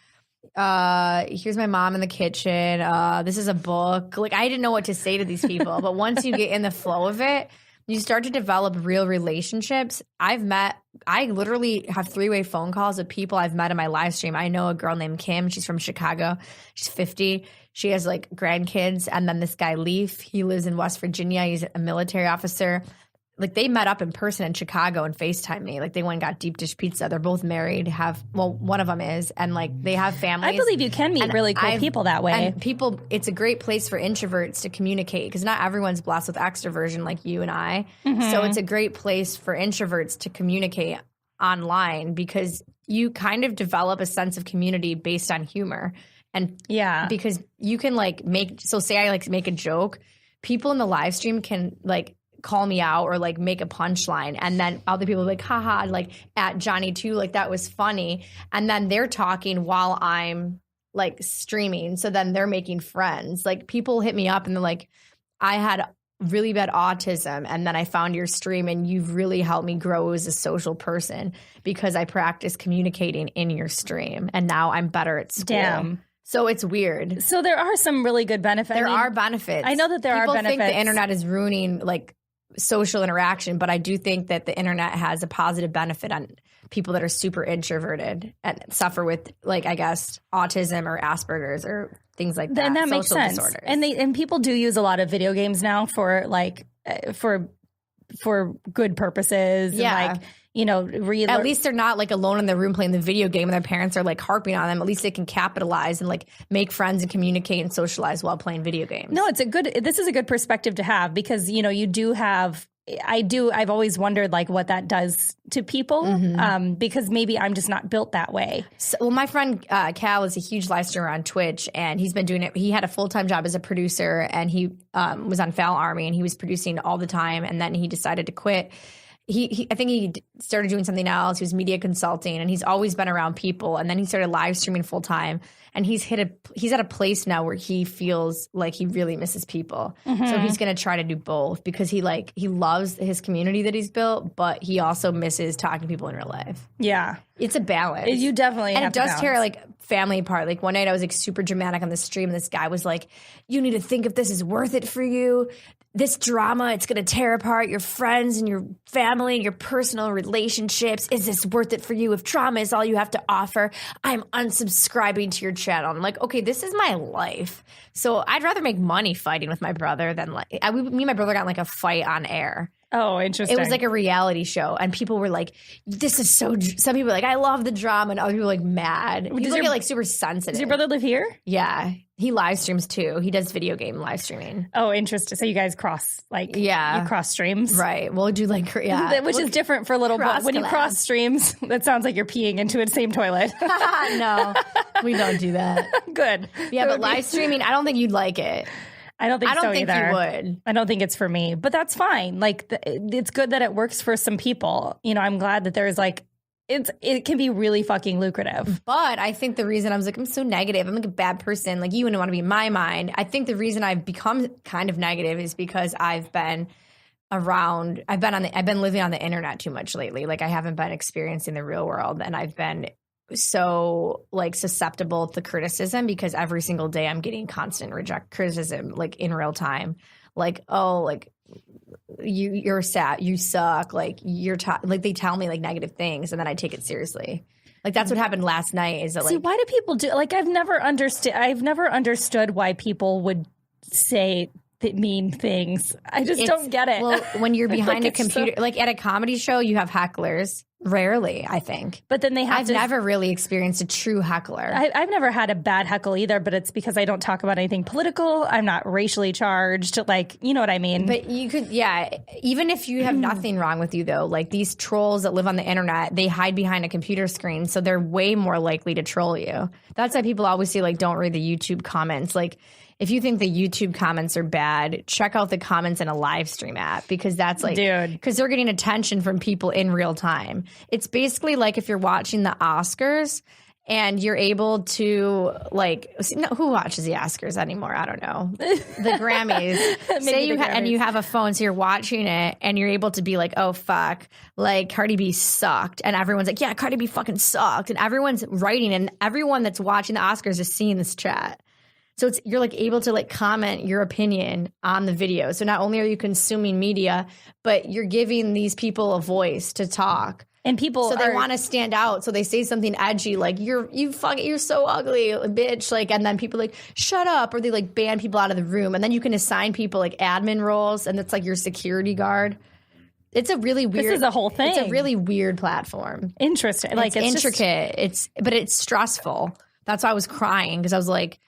here's my mom in the kitchen. This is a book. Like I didn't know what to say to these people, but once you get in the flow of it, you start to develop real relationships. I literally have 3-way phone calls with people I've met in my live stream. I know a girl named Kim. She's from Chicago. She's 50. She has like grandkids. And then this guy, Leaf, he lives in West Virginia. He's a military officer. Like they met up in person in Chicago and FaceTime me. Like they went and got deep dish pizza. They're both married, one of them is, and like they have families. I believe you can meet really cool people that way. And people, it's a great place for introverts to communicate because not everyone's blessed with extroversion like you and I. Mm-hmm. So it's a great place for introverts to communicate online because you kind of develop a sense of community based on humor. And because you can say I like make a joke, people in the live stream can like call me out or like make a punchline, and then other people are like haha, like at Johnny too, like that was funny, and then they're talking while I'm like streaming, so then they're making friends. Like people hit me up and they're like, I had really bad autism and then I found your stream and you've really helped me grow as a social person because I practice communicating in your stream and now I'm better at school. Damn. So it's weird. So there are some really good benefits. There are benefits. I know that there are benefits. People think the internet is ruining like social interaction, but I do think that the internet has a positive benefit on people that are super introverted and suffer with like, I guess, autism or Asperger's or things like that. And that makes sense. Disorders. And people do use a lot of video games now for like for good purposes. Yeah. And like, you know, at least they're not like alone in their room playing the video game and their parents are like harping on them. At least they can capitalize and like make friends and communicate and socialize while playing video games. No, this is a good perspective to have because, you know, you do have, I've always wondered like what that does to people because maybe I'm just not built that way. So, well, my friend Cal is a huge live streamer on Twitch and he's been doing it. He had a full-time job as a producer and he was on Foul Army and he was producing all the time and then he decided to quit. I think he started doing something else. He was media consulting and he's always been around people. And then he started live streaming full time. And he's at a place now where he feels like he really misses people. Mm-hmm. So he's going to try to do both because he loves his community that he's built, but he also misses talking to people in real life. Yeah. It's a balance. You definitely have to balance. And it does tear like family apart. Like one night I was like super dramatic on the stream and this guy was like, you need to think if this is worth it for you. This drama, it's going to tear apart your friends and your family and your personal relationships. Is this worth it for you? If drama is all you have to offer, I'm unsubscribing to your channel. I'm like, okay, this is my life. So I'd rather make money fighting with my brother than like, me and my brother got in like a fight on air. Oh, interesting. It was like a reality show, and people were like, "This is so." Some people were like, "I love the drama," and other people were like mad. People get like super sensitive. Does your brother live here? Yeah, he live streams too. He does video game live streaming. Oh, interesting. So you guys cross you cross streams, right? We'll do like which is different for little boys. When you cross streams, that sounds like you're peeing into the same toilet. No, we don't do that. Good. Yeah, but live streaming, I don't think you'd like it. I don't think so either. You would. I don't think it's for me, but that's fine. Like, it's good that it works for some people. You know, I'm glad that there's like, it can be really fucking lucrative. But I think the reason I was like, I'm so negative, I'm like a bad person, like you wouldn't want to be in my mind. I think the reason I've become kind of negative is because I've been living on the internet too much lately. Like I haven't been experiencing the real world, and I've been so like susceptible to criticism because every single day I'm getting constant criticism like in real time, like, oh, like you're sad, you suck, like like they tell me like negative things and then I take it seriously. Like that's what happened last night. Is that See, why do people do like I've never understood why people would say mean things. I just don't get it. Well, when you're behind a computer, like at a comedy show, you have hecklers. Rarely, I think. But then I've never really experienced a true heckler. I've never had a bad heckle either, but it's because I don't talk about anything political. I'm not racially charged. Like, you know what I mean? But you could, yeah. Even if you have nothing wrong with you, though, like these trolls that live on the internet, they hide behind a computer screen, so they're way more likely to troll you. That's why people always say, like, don't read the YouTube comments. Like, if you think the YouTube comments are bad, check out the comments in a live stream app because that's like, dude, because they're getting attention from people in real time. It's basically like if you're watching the Oscars and you're able to like, who watches the Oscars anymore? I don't know. The Grammys. Say you and you have a phone, so you're watching it and you're able to be like, oh fuck, like Cardi B sucked, and everyone's like, yeah, Cardi B fucking sucked, and everyone's writing, and everyone that's watching the Oscars is seeing this chat. So you're like able to like comment your opinion on the video. So not only are you consuming media, but you're giving these people a voice to talk. And people, so they want to stand out. So they say something edgy, like you're so ugly, bitch. Like, and then people like shut up, or they like ban people out of the room. And then you can assign people like admin roles, and it's like your security guard. It's a really weird. This is a whole thing. It's a really weird platform. Interesting. Like it's intricate. But it's stressful. That's why I was crying, because I was like,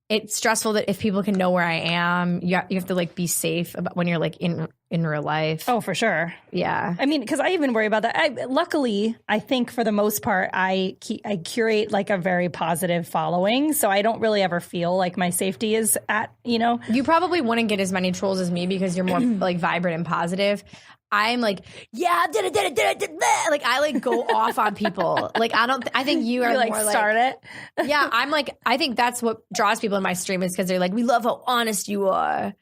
it's stressful that if people can know where I am, you have to like be safe about when you're like in real life. Oh, for sure. Yeah. I mean, because I even worry about that. Luckily, I think for the most part, I curate like a very positive following, so I don't really ever feel like my safety is at, you know. You probably wouldn't get as many trolls as me because you're more like vibrant and positive. I'm like, yeah, did it. Like I like go off on people. Like I think you are like more start like, it. Yeah, I'm like, I think that's what draws people in my stream is because they're like, we love how honest you are.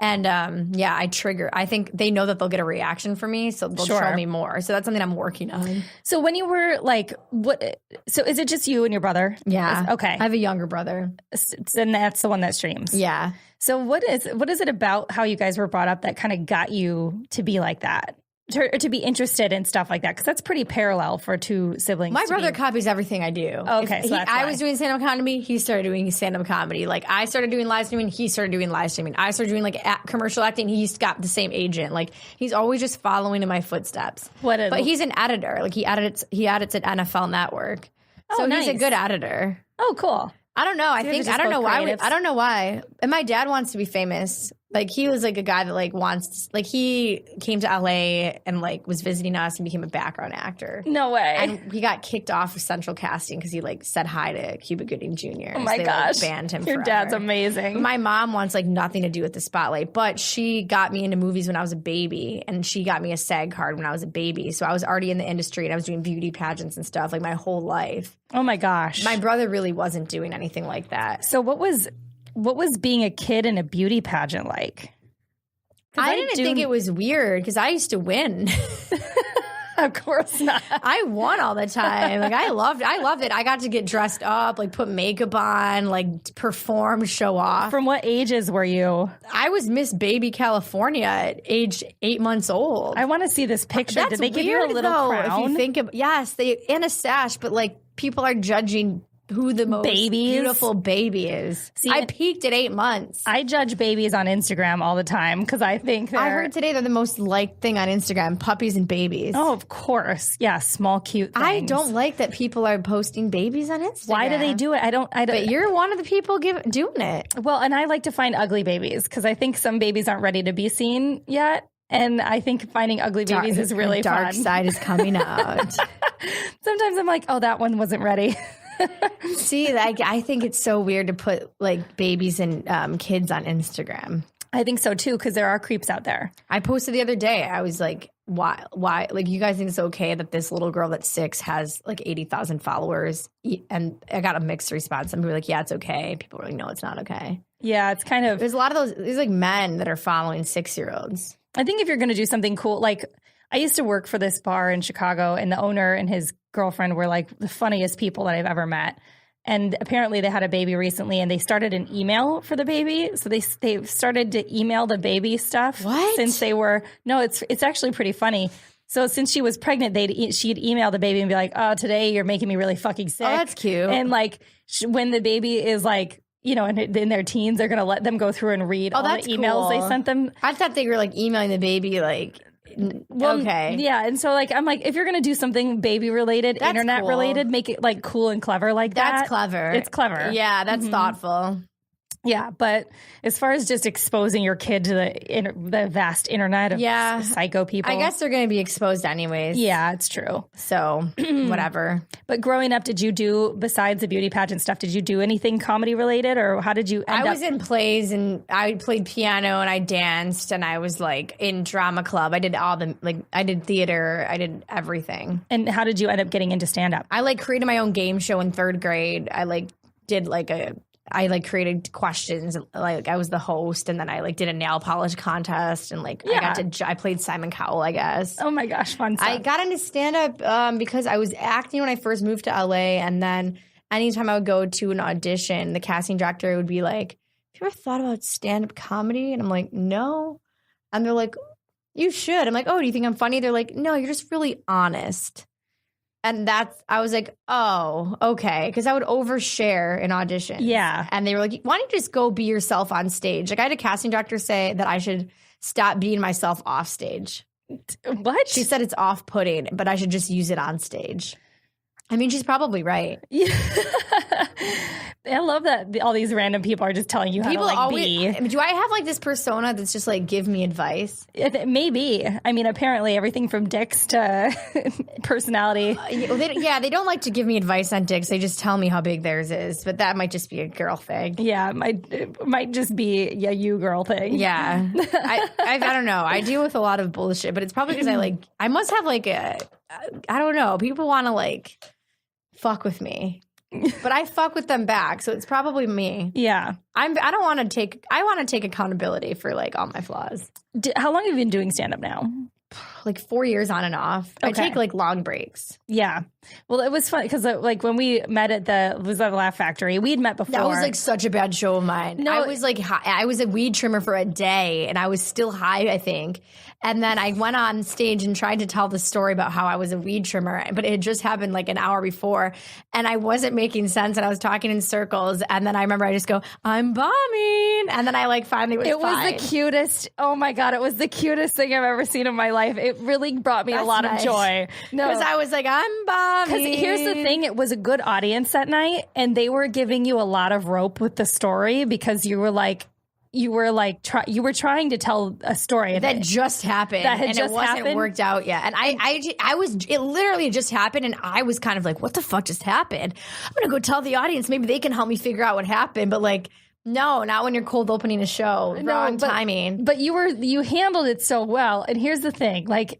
And yeah, I think they know that they'll get a reaction from me, so they'll troll me more. So that's something I'm working on. So when you were like, so is it just you and your brother? Yeah. Okay. I have a younger brother. And that's the one that streams. Yeah. So what is it about how you guys were brought up that kind of got you to be like that? To be interested in stuff like that, because that's pretty parallel for two siblings. My brother copies everything I do. Okay, so I was doing stand-up comedy, he started doing stand-up comedy. Like I started doing live streaming, he started doing live streaming. I started doing like commercial acting, he's got the same agent. Like he's always just following in my footsteps. But he's an editor. Like he edits at NFL Network. So nice. He's a good editor. Oh, cool. I don't know. I don't know why. And my dad wants to be famous. Like he was like a guy that like like he came to LA and like was visiting us and became a background actor. No way. And he got kicked off of Central Casting because he like said hi to Cuba Gooding Jr. Oh my gosh. Like, banned him. Your forever. Dad's amazing. My mom wants like nothing to do with the spotlight, but she got me into movies when I was a baby, and she got me a SAG card when I was a baby. So I was already in the industry and I was doing beauty pageants and stuff like my whole life. Oh my gosh. My brother really wasn't doing anything like that. So what was being a kid in a beauty pageant like? I didn't think it was weird because I used to win. Of course not. I won all the time. Like I loved it. I got to get dressed up, like put makeup on, like perform, show off. From what ages were you? I was Miss Baby California at age 8 months old. I want to see this picture. That's Did they give weird, you a little though, crown? If you think of, yes, they in a sash, but like people are judging who the most beautiful baby is. See, I peaked at 8 months. I judge babies on Instagram all the time because I think I heard today they're the most liked thing on Instagram, puppies and babies. Oh, of course. Yeah, small, cute things. I don't like that people are posting babies on Instagram. Why do they do it? I don't. But you're one of the people doing it. Well, and I like to find ugly babies because I think some babies aren't ready to be seen yet. And I think finding ugly babies is really fun. Dark side is coming out. Sometimes I'm like, oh, that one wasn't ready. See, I think it's so weird to put like babies and kids on Instagram. I think so too, because there are creeps out there. I posted the other day. I was like, why? Like, you guys think it's okay that this little girl that's 6 has like 80,000 followers? And I got a mixed response. Some people were like, yeah, it's okay. People were like, no, it's not okay. Yeah, it's kind of. There's a lot of those. There's like men that are following 6-year-olds. I think if you're going to do something cool, like I used to work for this bar in Chicago, and the owner and his girlfriend were like the funniest people that I've ever met. And apparently they had a baby recently, and they started an email for the baby. So they started to email the baby stuff. What? Since they were it's actually pretty funny. So since she was pregnant, she'd email the baby and be like, "Oh, today you're making me really fucking sick." Oh, that's cute. And like when the baby is like, you know, in their teens, they're gonna let them go through and read all the emails they sent them. I thought they were like emailing the baby like. Well, okay. Yeah. And so like, I'm like, if you're going to do something baby related, internet related, make it like cool and clever like that. That's clever. It's clever. Yeah. That's thoughtful. Yeah. But as far as just exposing your kid to the vast internet of psycho people. I guess they're going to be exposed anyways. Yeah, it's true. So whatever. But growing up, did you do, besides the beauty pageant stuff, did you do anything comedy related, or how did you end up? I was in plays, and I played piano, and I danced, and I was like in drama club. I did I did theater. I did everything. And how did you end up getting into stand up? I like created my own game show in 3rd grade. I created questions, like I was the host, and then I like did a nail polish contest, and like I played Simon Cowell, I guess. Oh my gosh, fun stuff. I got into stand up because I was acting when I first moved to LA, and then anytime I would go to an audition, the casting director would be like, "Have you ever thought about stand up comedy?" And I'm like, "No," and they're like, "You should." I'm like, "Oh, do you think I'm funny?" They're like, "No, you're just really honest." And I was like, oh, okay. Because I would overshare in auditions. Yeah. And they were like, why don't you just go be yourself on stage? Like, I had a casting director say that I should stop being myself off stage. What? She said it's off-putting, but I should just use it on stage. I mean, she's probably right. Yeah. I love that all these random people are just telling you how to like be. Do I have like this persona that's just like give me advice? Maybe. I mean, apparently everything from dicks to personality. They don't like to give me advice on dicks. They just tell me how big theirs is. But that might just be a girl thing. Yeah, it might just be a you girl thing. Yeah. I don't know. I deal with a lot of bullshit, but it's probably because I must have like I don't know. People want to like fuck with me. But I fuck with them back, so it's probably me. Yeah. I want to take accountability for like all my flaws. How long have you been doing stand up now? Like 4 years on and off. Okay. I take like long breaks. Yeah. Well, it was fun because like when we met at the Laugh Factory, we'd met before. That was like such a bad show of mine. No, I was like I was a weed trimmer for a day, and I was still high, I think. And then I went on stage and tried to tell the story about how I was a weed trimmer, but it had just happened like an hour before, and I wasn't making sense, and I was talking in circles. And then I remember I just go, "I'm bombing," and then I like finally was. It was the cutest. Oh my god, it was the cutest thing I've ever seen in my life. It really brought me a lot of joy. No, because I was like, "I'm bombing." Because here's the thing: it was a good audience that night, and they were giving you a lot of rope with the story because you were trying to tell a story that just happened, and it wasn't worked out yet. And it literally just happened, and I was kind of like, "What the fuck just happened?" I'm gonna go tell the audience. Maybe they can help me figure out what happened. But like, no, not when you're cold opening a show. Wrong timing. But you handled it so well. And here's the thing, like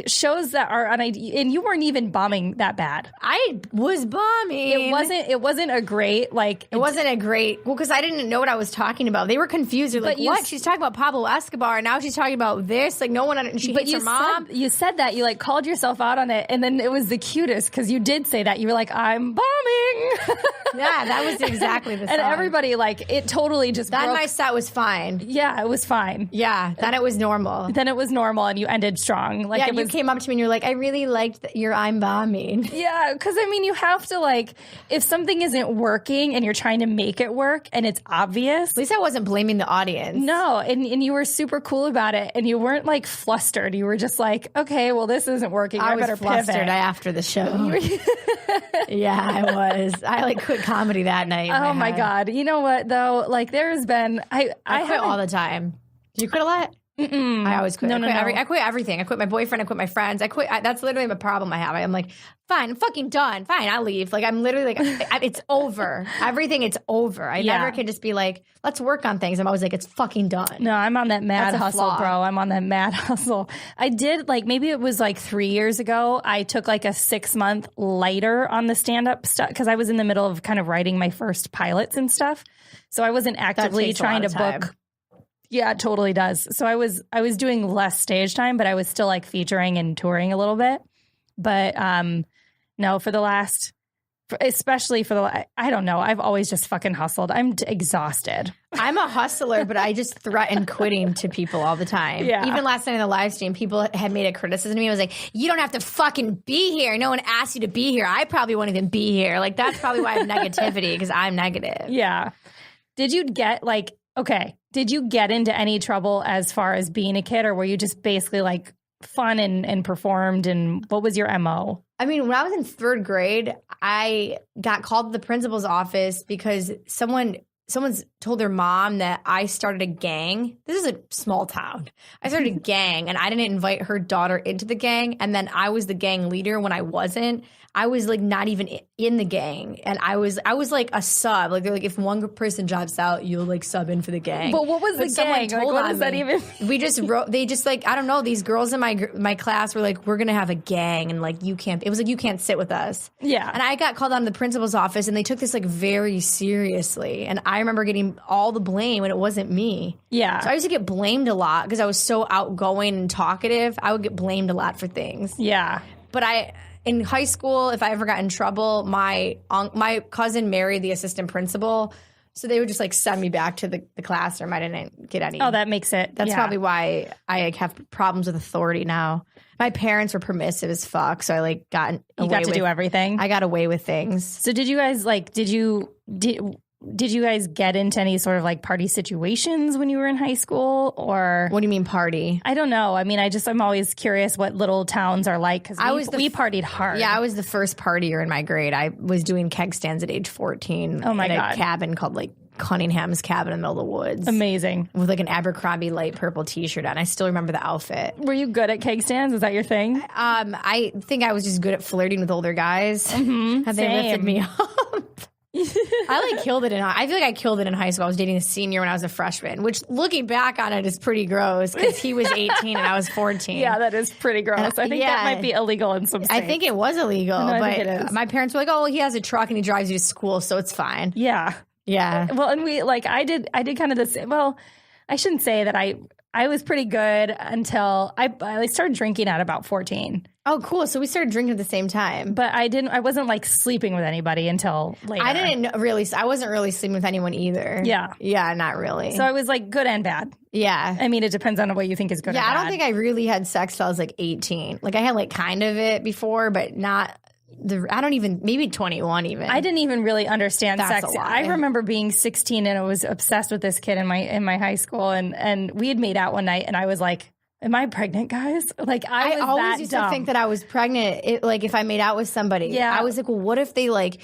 shows that are and you weren't even bombing that bad. I was bombing. It wasn't a great well, because I didn't know what I was talking about. They were confused. They're like, what? She's talking about Pablo Escobar, and now she's talking about this. Like, no one. She hates her mom. You said that. You like called yourself out on it, and then it was the cutest because you did say that. You were like, "I'm bombing." Yeah, that was exactly the song. And everybody like it totally just. Then my set was fine. Yeah, it was fine. Yeah, then it was normal. And you ended strong. wrong. Like, yeah, you came up to me and you're like, I really liked your I'm bombing. Yeah, because I mean, you have to like, if something isn't working and you're trying to make it work and it's obvious. At least I wasn't blaming the audience. No, and you were super cool about it, and you weren't like flustered. You were just like, okay, well, this isn't working. I better was flustered pivot. after the show. Yeah, I was. I like quit comedy that night. Oh my God! You know what though? Like there has been I quit all the time. Do you quit a lot? I always quit. I quit everything. I quit my boyfriend. I quit my friends. I quit. That's literally the problem I have. I'm like, fine, I'm fucking done. Fine, I'll leave. Like I'm literally like, it's over. Everything, it's over. I never can just be like, let's work on things. I'm always like, it's fucking done. No, I'm on that mad hustle, bro. I'm on that mad hustle. I did like maybe it was like 3 years ago. I took like a 6-month lighter on the stand up stuff because I was in the middle of kind of writing my first pilots and stuff. So I wasn't actively trying to book. Yeah, it totally does. So I was doing less stage time, but I was still like featuring and touring a little bit. But no, especially for the, I don't know. I've always just fucking hustled. I'm exhausted. I'm a hustler, but I just threaten quitting to people all the time. Yeah. Even last night in the live stream, people had made a criticism to me. I was like, you don't have to fucking be here. No one asked you to be here. I probably won't even be here. Like, that's probably why I have negativity, because I'm negative. Yeah. Did you get into any trouble as far as being a kid, or were you just basically like fun and performed? And what was your MO? I mean, when I was in 3rd grade, I got called to the principal's office because someone's told their mom that I started a gang. This is a small town. I started a gang, and I didn't invite her daughter into the gang. And then I was the gang leader when I wasn't. I was like not even in the gang, and I was like a sub. Like they're like, if one person drops out, you'll like sub in for the gang. But what was the gang? Like, what does that even mean? We just wrote. They just like, I don't know. These girls in my class were like, we're gonna have a gang, and like you can't. It was like, you can't sit with us. Yeah. And I got called on to the principal's office, and they took this like very seriously. And I remember getting all the blame, and it wasn't me. Yeah. So I used to get blamed a lot because I was so outgoing and talkative. I would get blamed a lot for things. Yeah. But in high school, if I ever got in trouble, my cousin married the assistant principal, so they would just like send me back to the classroom. I didn't get any. Oh, that makes it. That's probably why I have problems with authority now. My parents were permissive as fuck, so I like got to do everything. I got away with things. So did you guys did you guys get into any sort of like party situations when you were in high school, or what do you mean party? I don't know. I mean, I'm always curious what little towns are like, because we partied hard. Yeah, I was the first partier in my grade. I was doing keg stands at age 14. Oh my God. A cabin called like Cunningham's Cabin in the middle of the woods. Amazing. With like an Abercrombie light purple t-shirt on. I still remember the outfit. Were you good at keg stands? Is that your thing? I think I was just good at flirting with older guys. Mm-hmm. They lifted me up. I like killed it I feel like I killed it in high school. I was dating a senior when I was a freshman, which looking back on it is pretty gross because he was 18 and I was 14. Yeah, that is pretty gross. I think that might be illegal in some states. I think it was illegal, but my parents were like, "Oh, he has a truck and he drives you to school, so it's fine." Yeah, yeah. Well, and I did kind of this. Well, I shouldn't say that I was pretty good until I started drinking at about 14. Oh, cool. So we started drinking at the same time. But I wasn't like sleeping with anybody until later. I wasn't really sleeping with anyone either. Yeah. Yeah, not really. So I was like good and bad. Yeah. I mean, it depends on what you think is good or bad. Yeah, I don't think I really had sex till I was like 18. Like I had like kind of it before, but not maybe 21 even. I didn't even really understand sex. I remember being 16 and I was obsessed with this kid in my high school, and we had made out one night and I was like, am I pregnant, guys? Like I always used to think that I was pregnant. Like if I made out with somebody, yeah. I was like, well, what if they like?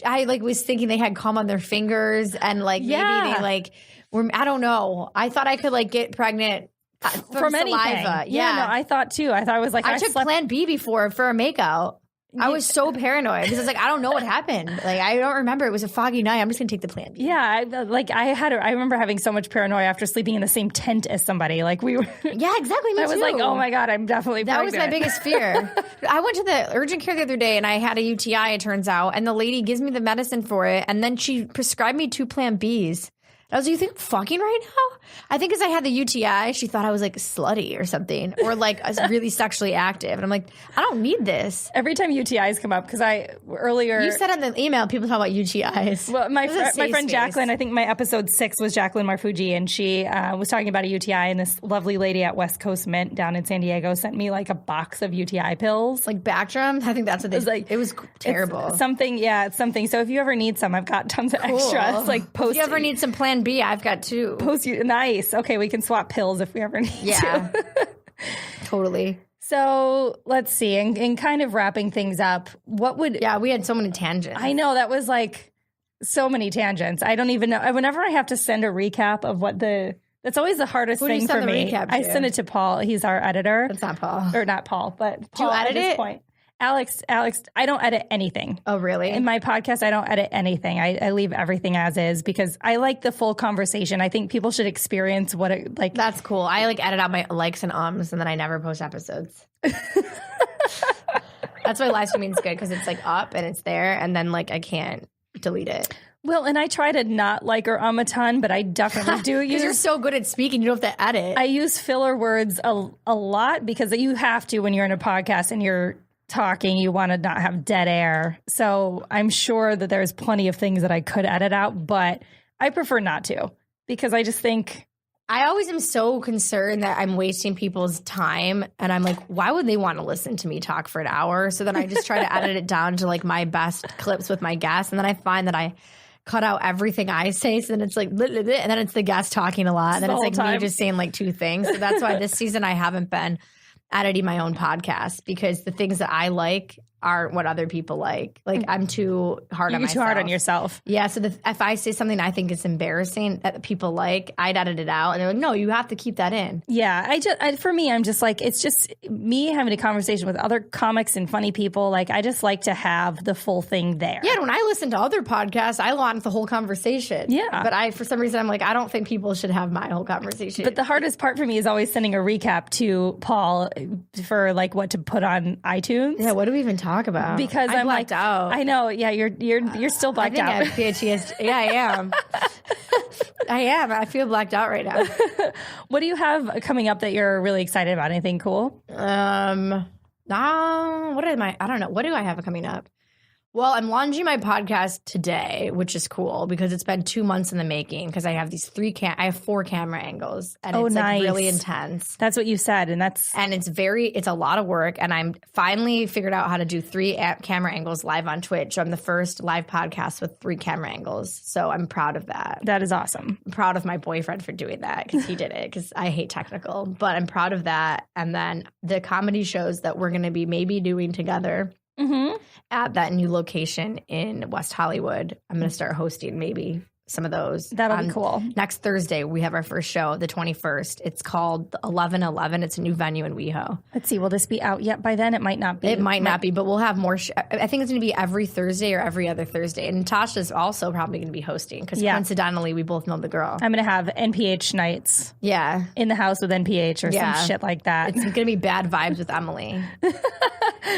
I like was thinking they had cum on their fingers and like maybe they like were. I don't know. I thought I could like get pregnant from anything. Saliva. Yeah, no, I thought too. I was like, I took Plan B before for a makeout. I was so paranoid because I was like, I don't know what happened. Like, I don't remember. It was a foggy night. I'm just going to take the Plan B. Yeah. I remember having so much paranoia after sleeping in the same tent as somebody. Like, we were. Yeah, exactly. Me I was too. like, oh my God, I'm definitely pregnant. That was my biggest fear. I went to the urgent care the other day and I had a UTI, it turns out. And the lady gives me the medicine for it. And then she prescribed me 2 Plan Bs. I was like, you think I'm fucking right now? I think because I had the UTI, she thought I was like slutty or something, or like I was really sexually active. And I'm like, I don't need this. Every time UTIs come up, because You said in the email, people talk about UTIs. Well, my friend Jacqueline, I think my episode 6 was Jacqueline Marfuji, and she was talking about a UTI, and this lovely lady at West Coast Mint down in San Diego sent me like a box of UTI pills. Like Bactrim? I think that's what they like. It was terrible. It's something. So if you ever need some, I've got tons of extras. Like if you ever need some Plan B, I've got 2. Nice. Okay, we can swap pills if we ever need to. Totally. So let's see. And kind of wrapping things up, we had so many tangents. I know, that was like so many tangents. I don't even know. Whenever I have to send a recap of that's always the hardest thing for me. I send it to Paul. He's our editor. That's not Paul. Or not Paul, but Paul. Do you edit it? Point. Alex, I don't edit anything. Oh, really? In my podcast, I don't edit anything. I leave everything as is because I like the full conversation. I think people should experience what it like. That's cool. I like edit out my likes and ums, and then I never post episodes. That's why live streaming is good, because it's like up and it's there, and then like I can't delete it. Well, and I try to not like or a ton, but I definitely do use. Because you're so good at speaking, you don't have to edit. I use filler words a lot because you have to when you're in a podcast and you're talking, you want to not have dead air. So I'm sure that there's plenty of things that I could edit out, but I prefer not to, because I just think I always am so concerned that I'm wasting people's time, and I'm like, why would they want to listen to me talk for an hour? So then I just try to edit it down to like my best clips with my guests, and then I find that I cut out everything I say, so then it's like, and then it's the guest talking a lot, and then it's like me just saying like 2 things. So that's why this season I haven't been editing my own podcast, because the things that I like aren't what other people like. Like I'm too hard on myself. You're too hard on yourself. Yeah. So if I say something I think is embarrassing that people like, I'd edit it out, and they're like, no, you have to keep that in. Yeah. For me, I'm just like, it's just me having a conversation with other comics and funny people. Like I just like to have the full thing there. Yeah. When I listen to other podcasts, I want the whole conversation. Yeah. But for some reason, I'm like, I don't think people should have my whole conversation. But the hardest part for me is always sending a recap to Paul for like what to put on iTunes. Yeah. What do we even talk about? Because I'm blacked like, out. I know. Yeah, you're still blacked out. I think I have PTSD. Yeah, I am. I am. I feel blacked out right now. What do you have coming up that you're really excited about? Anything cool? What am I? I don't know. What do I have coming up? Well, I'm launching my podcast today, which is cool because it's been 2 months in the making, because I have these I have 4 camera angles, and it's nice. like really intense. That's what you said, and it's a lot of work, and I'm finally figured out how to do 3 camera angles live on Twitch. So I'm the first live podcast with 3 camera angles. So I'm proud of that. That is awesome. I'm proud of my boyfriend for doing that, because he did it, because I hate technical, but I'm proud of that. And then the comedy shows that we're going to be maybe doing together. Mm-hmm. At that new location in West Hollywood. I'm going to start hosting maybe some of those. That'll be cool. Next Thursday, we have our first show, the 21st. It's called 1111. It's a new venue in WeHo. Let's see. Will this be out yet by then? It might not be. It might not be, but we'll have more. I think it's going to be every Thursday or every other Thursday. And Natasha's also probably going to be hosting, because coincidentally, we both know the girl. I'm going to have NPH nights. Yeah. In the house with NPH or some shit like that. It's going to be bad vibes with Emilie.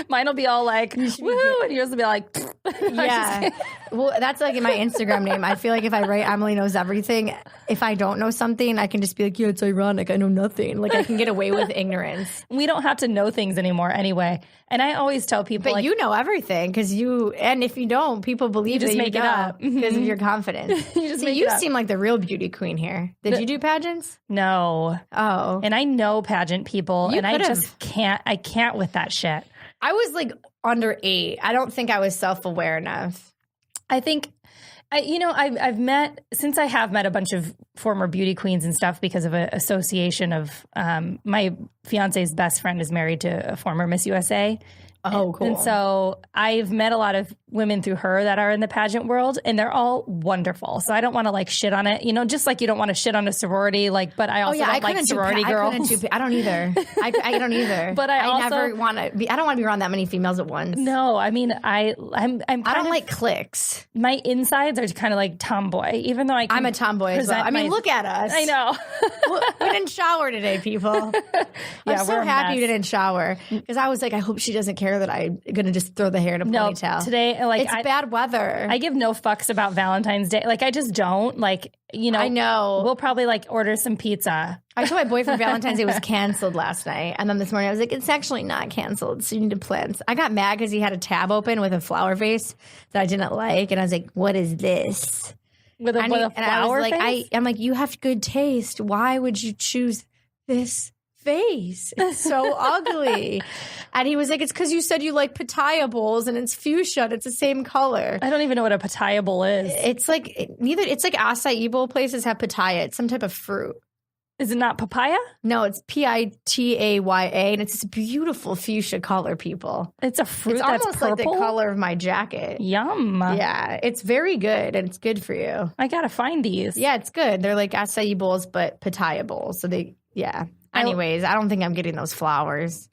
Mine will be all like, woo, and yours will be like, yeah. Well, that's like in my Instagram name. I feel like if I write Emilie Knows Everything, if I don't know something, I can just be like, yeah, it's ironic. I know nothing. Like I can get away with ignorance. We don't have to know things anymore anyway. And I always tell people, but you know everything, and if you don't, people believe you just that make it up because of your confidence. You seem like the real beauty queen here. Did you do pageants? No. Oh. And I know pageant people, and I just can't. I can't with that shit. I was like under 8. I don't think I was self-aware enough. I think, I've met a bunch of former beauty queens and stuff because of an association of my fiance's best friend is married to a former Miss USA. Oh, cool. And so I've met a lot of women through her that are in the pageant world, and they're all wonderful. So I don't want to like shit on it, just like you don't want to shit on a sorority, but I also don't like sorority girls. I don't either. I don't either. But I never want to be. I don't want to be around that many females at once. No, I mean I don't like cliques. My insides are kind of like tomboy, even though I'm a tomboy as well. I mean, And look at us. I know. We didn't shower today, people. I'm so happy you didn't shower because I was like, I hope she doesn't care that I'm going to just throw the hair in a ponytail. Today, it's bad weather. I give no fucks about Valentine's Day. Like, I just don't. Like, I know. We'll probably order some pizza. I told my boyfriend Valentine's Day was canceled last night. And then this morning I was like, it's actually not canceled. So you need to plan. I got mad because he had a tab open with a flower vase that I didn't like. And I was like, what is this? With a flower vase? I'm like, you have good taste. Why would you choose this vase? It's so ugly. And he was like, it's because you said you like pitaya bowls and it's fuchsia and it's the same color. I don't even know what a pitaya bowl is. It's like acai bowl places have pitaya. It's some type of fruit. Is it not papaya? No, it's pitaya, and it's this beautiful fuchsia color, people. It's a fruit that's almost purple? like the color of my jacket. Yum. Yeah, it's very good, and it's good for you. I gotta find these. Yeah, it's good. They're like acai bowls, but pitaya bowls. So Anyways, I don't think I'm getting those flowers.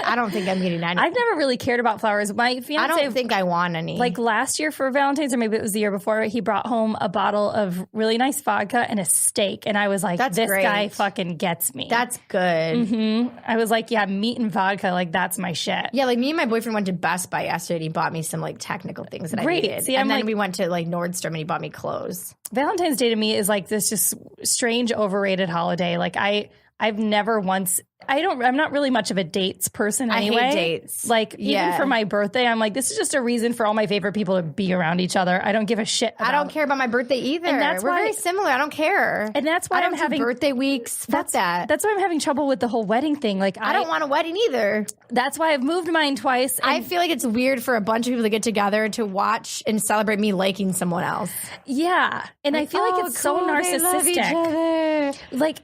I don't think I'm getting any. I've never really cared about flowers. My fiance, I don't think I want any. Like last year for Valentine's, or maybe it was the year before, he brought home a bottle of really nice vodka and a steak. And I was like, this guy fucking gets me. That's good. Mm-hmm. I was like, yeah, meat and vodka, like that's my shit. Yeah, like me and my boyfriend went to Best Buy yesterday and he bought me some like technical things that I needed. See, and then we went to like Nordstrom and he bought me clothes. Valentine's Day to me is like this just strange, overrated holiday. Like I've never once. I'm not really much of a dates person anyway. I hate dates. Like, even for my birthday, I'm like, this is just a reason for all my favorite people to be around each other. I don't give a shit about. I don't care about my birthday either. And We're very similar. I don't care. And that's why I'm having birthday weeks. Fuck that. That's why I'm having trouble with the whole wedding thing. Like, I don't want a wedding either. That's why I've moved mine twice. I feel like it's weird for a bunch of people to get together to watch and celebrate me liking someone else. Yeah. And I feel like it's so narcissistic. They love each other. Like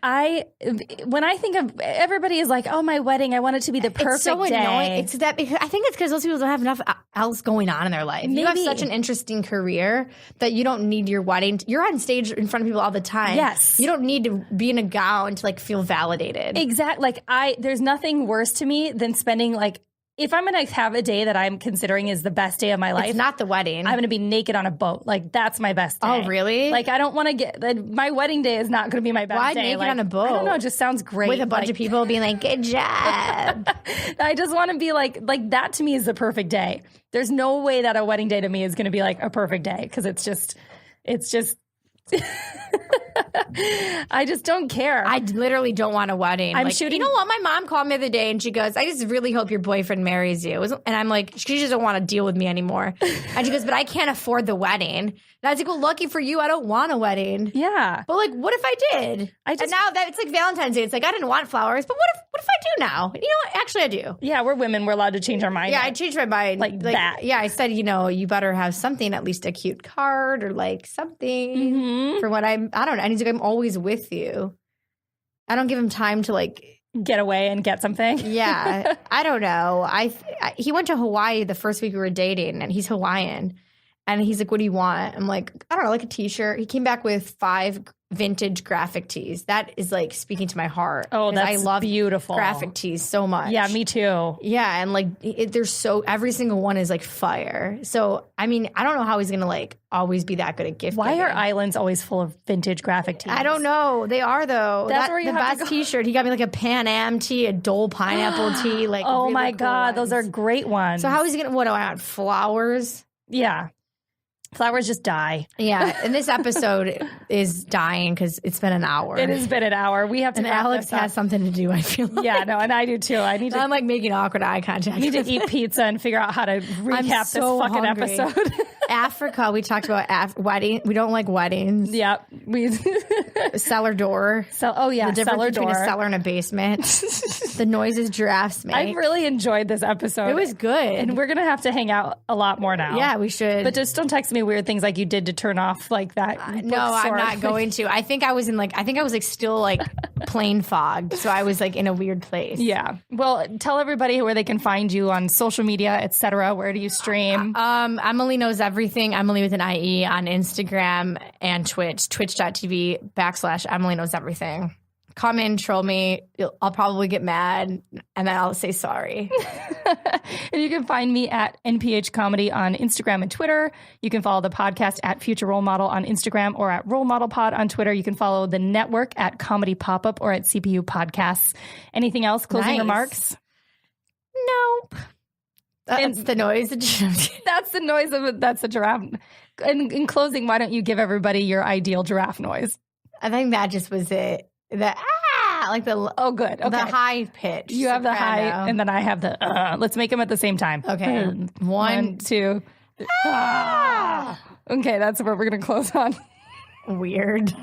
when I think of everybody is like, oh, my wedding, I want it to be the perfect it's so day. Annoying. I think it's because those people don't have enough else going on in their life. Maybe. You have such an interesting career that you don't need your wedding. You're on stage in front of people all the time. Yes. You don't need to be in a gown to like feel validated. Exactly. Like there's nothing worse to me than spending like, if I'm going to have a day that I'm considering is the best day of my life. It's not the wedding. I'm going to be naked on a boat. Like, that's my best day. Oh, really? Like, I don't want to my wedding day is not going to be my best day. Why naked on a boat? I don't know. It just sounds great. With a bunch of people being like, good job. I just want to be like that to me is the perfect day. There's no way that a wedding day to me is going to be like a perfect day because it's just I just don't care. I literally don't want a wedding. I'm shooting. You know what? My mom called me the other day and she goes, I just really hope your boyfriend marries you. And I'm like, she just don't want to deal with me anymore. And she goes, but I can't afford the wedding. And I was like, well, lucky for you, I don't want a wedding. Yeah. But like, what if I did? And now that it's like Valentine's Day. It's like, I didn't want flowers, but what if I do now? You know what? Actually, I do. Yeah, we're women. We're allowed to change our mind. Yeah, I changed my mind. Like that. Yeah, I said, you better have something, at least a cute card or like something for when I don't know. And he's like, I'm always with you. I don't give him time to like get away and get something. Yeah. I don't know. He went to Hawaii the first week we were dating and he's Hawaiian. And he's like, what do you want? I'm like, I don't know, like a t-shirt. He came back with 5 vintage graphic tees. That is like speaking to my heart. Oh, that's I love beautiful. Graphic tees so much. Yeah, me too. Yeah, and like every single one is like fire. So I mean, I don't know how he's gonna like always be that good at gift Why giving. are islands always full of vintage graphic tees? I don't know. They are though. That's where you the have best t-shirt. He got me like a Pan Am tee, a Dole pineapple tee. Like oh really my cool god, ones. those are great ones. So how is he gonna? What do I want? Flowers? Yeah. Flowers just die. Yeah, and this episode is dying because it's been an hour. It has been an hour. We have to. And Alex has something to do. I feel like. Yeah, no, and I do too. I'm like making awkward eye contact. I need to eat pizza and figure out how to recap this fucking episode. Africa. We talked about wedding. We don't like weddings. Yep. Cellar door. Oh yeah, the difference cellar between door. A cellar and a basement. The noises giraffes make. I've really enjoyed this episode. It was good, and we're gonna have to hang out a lot more now. Yeah, we should. But just don't text me weird things like you did to turn off like that. No, I'm not going to. I think I was still like plain fogged, so I was like in a weird place. Yeah. Well, tell everybody where they can find you on social media, etc. Where do you stream? Emilie Knows Everything. Emilie with an IE on Instagram and Twitch. Twitch.tv/Emilie Knows Everything. comment and troll me. I'll probably get mad, and then I'll say sorry. And you can find me at NPH Comedy on Instagram and Twitter. You can follow the podcast at Future Role Model on Instagram or at Role Model Pod on Twitter. You can follow the network at Comedy Pop-Up or at CPU Podcasts. Anything else? Closing remarks? Nope. That's the noise. That's the noise of it. That's a giraffe. In closing, why don't you give everybody your ideal giraffe noise? I think that just was it. Like the good. Okay. The high pitch. You have the high, and then I have the. Let's make them at the same time. Okay. 1, 2. Okay, that's what we're gonna close on. Weird.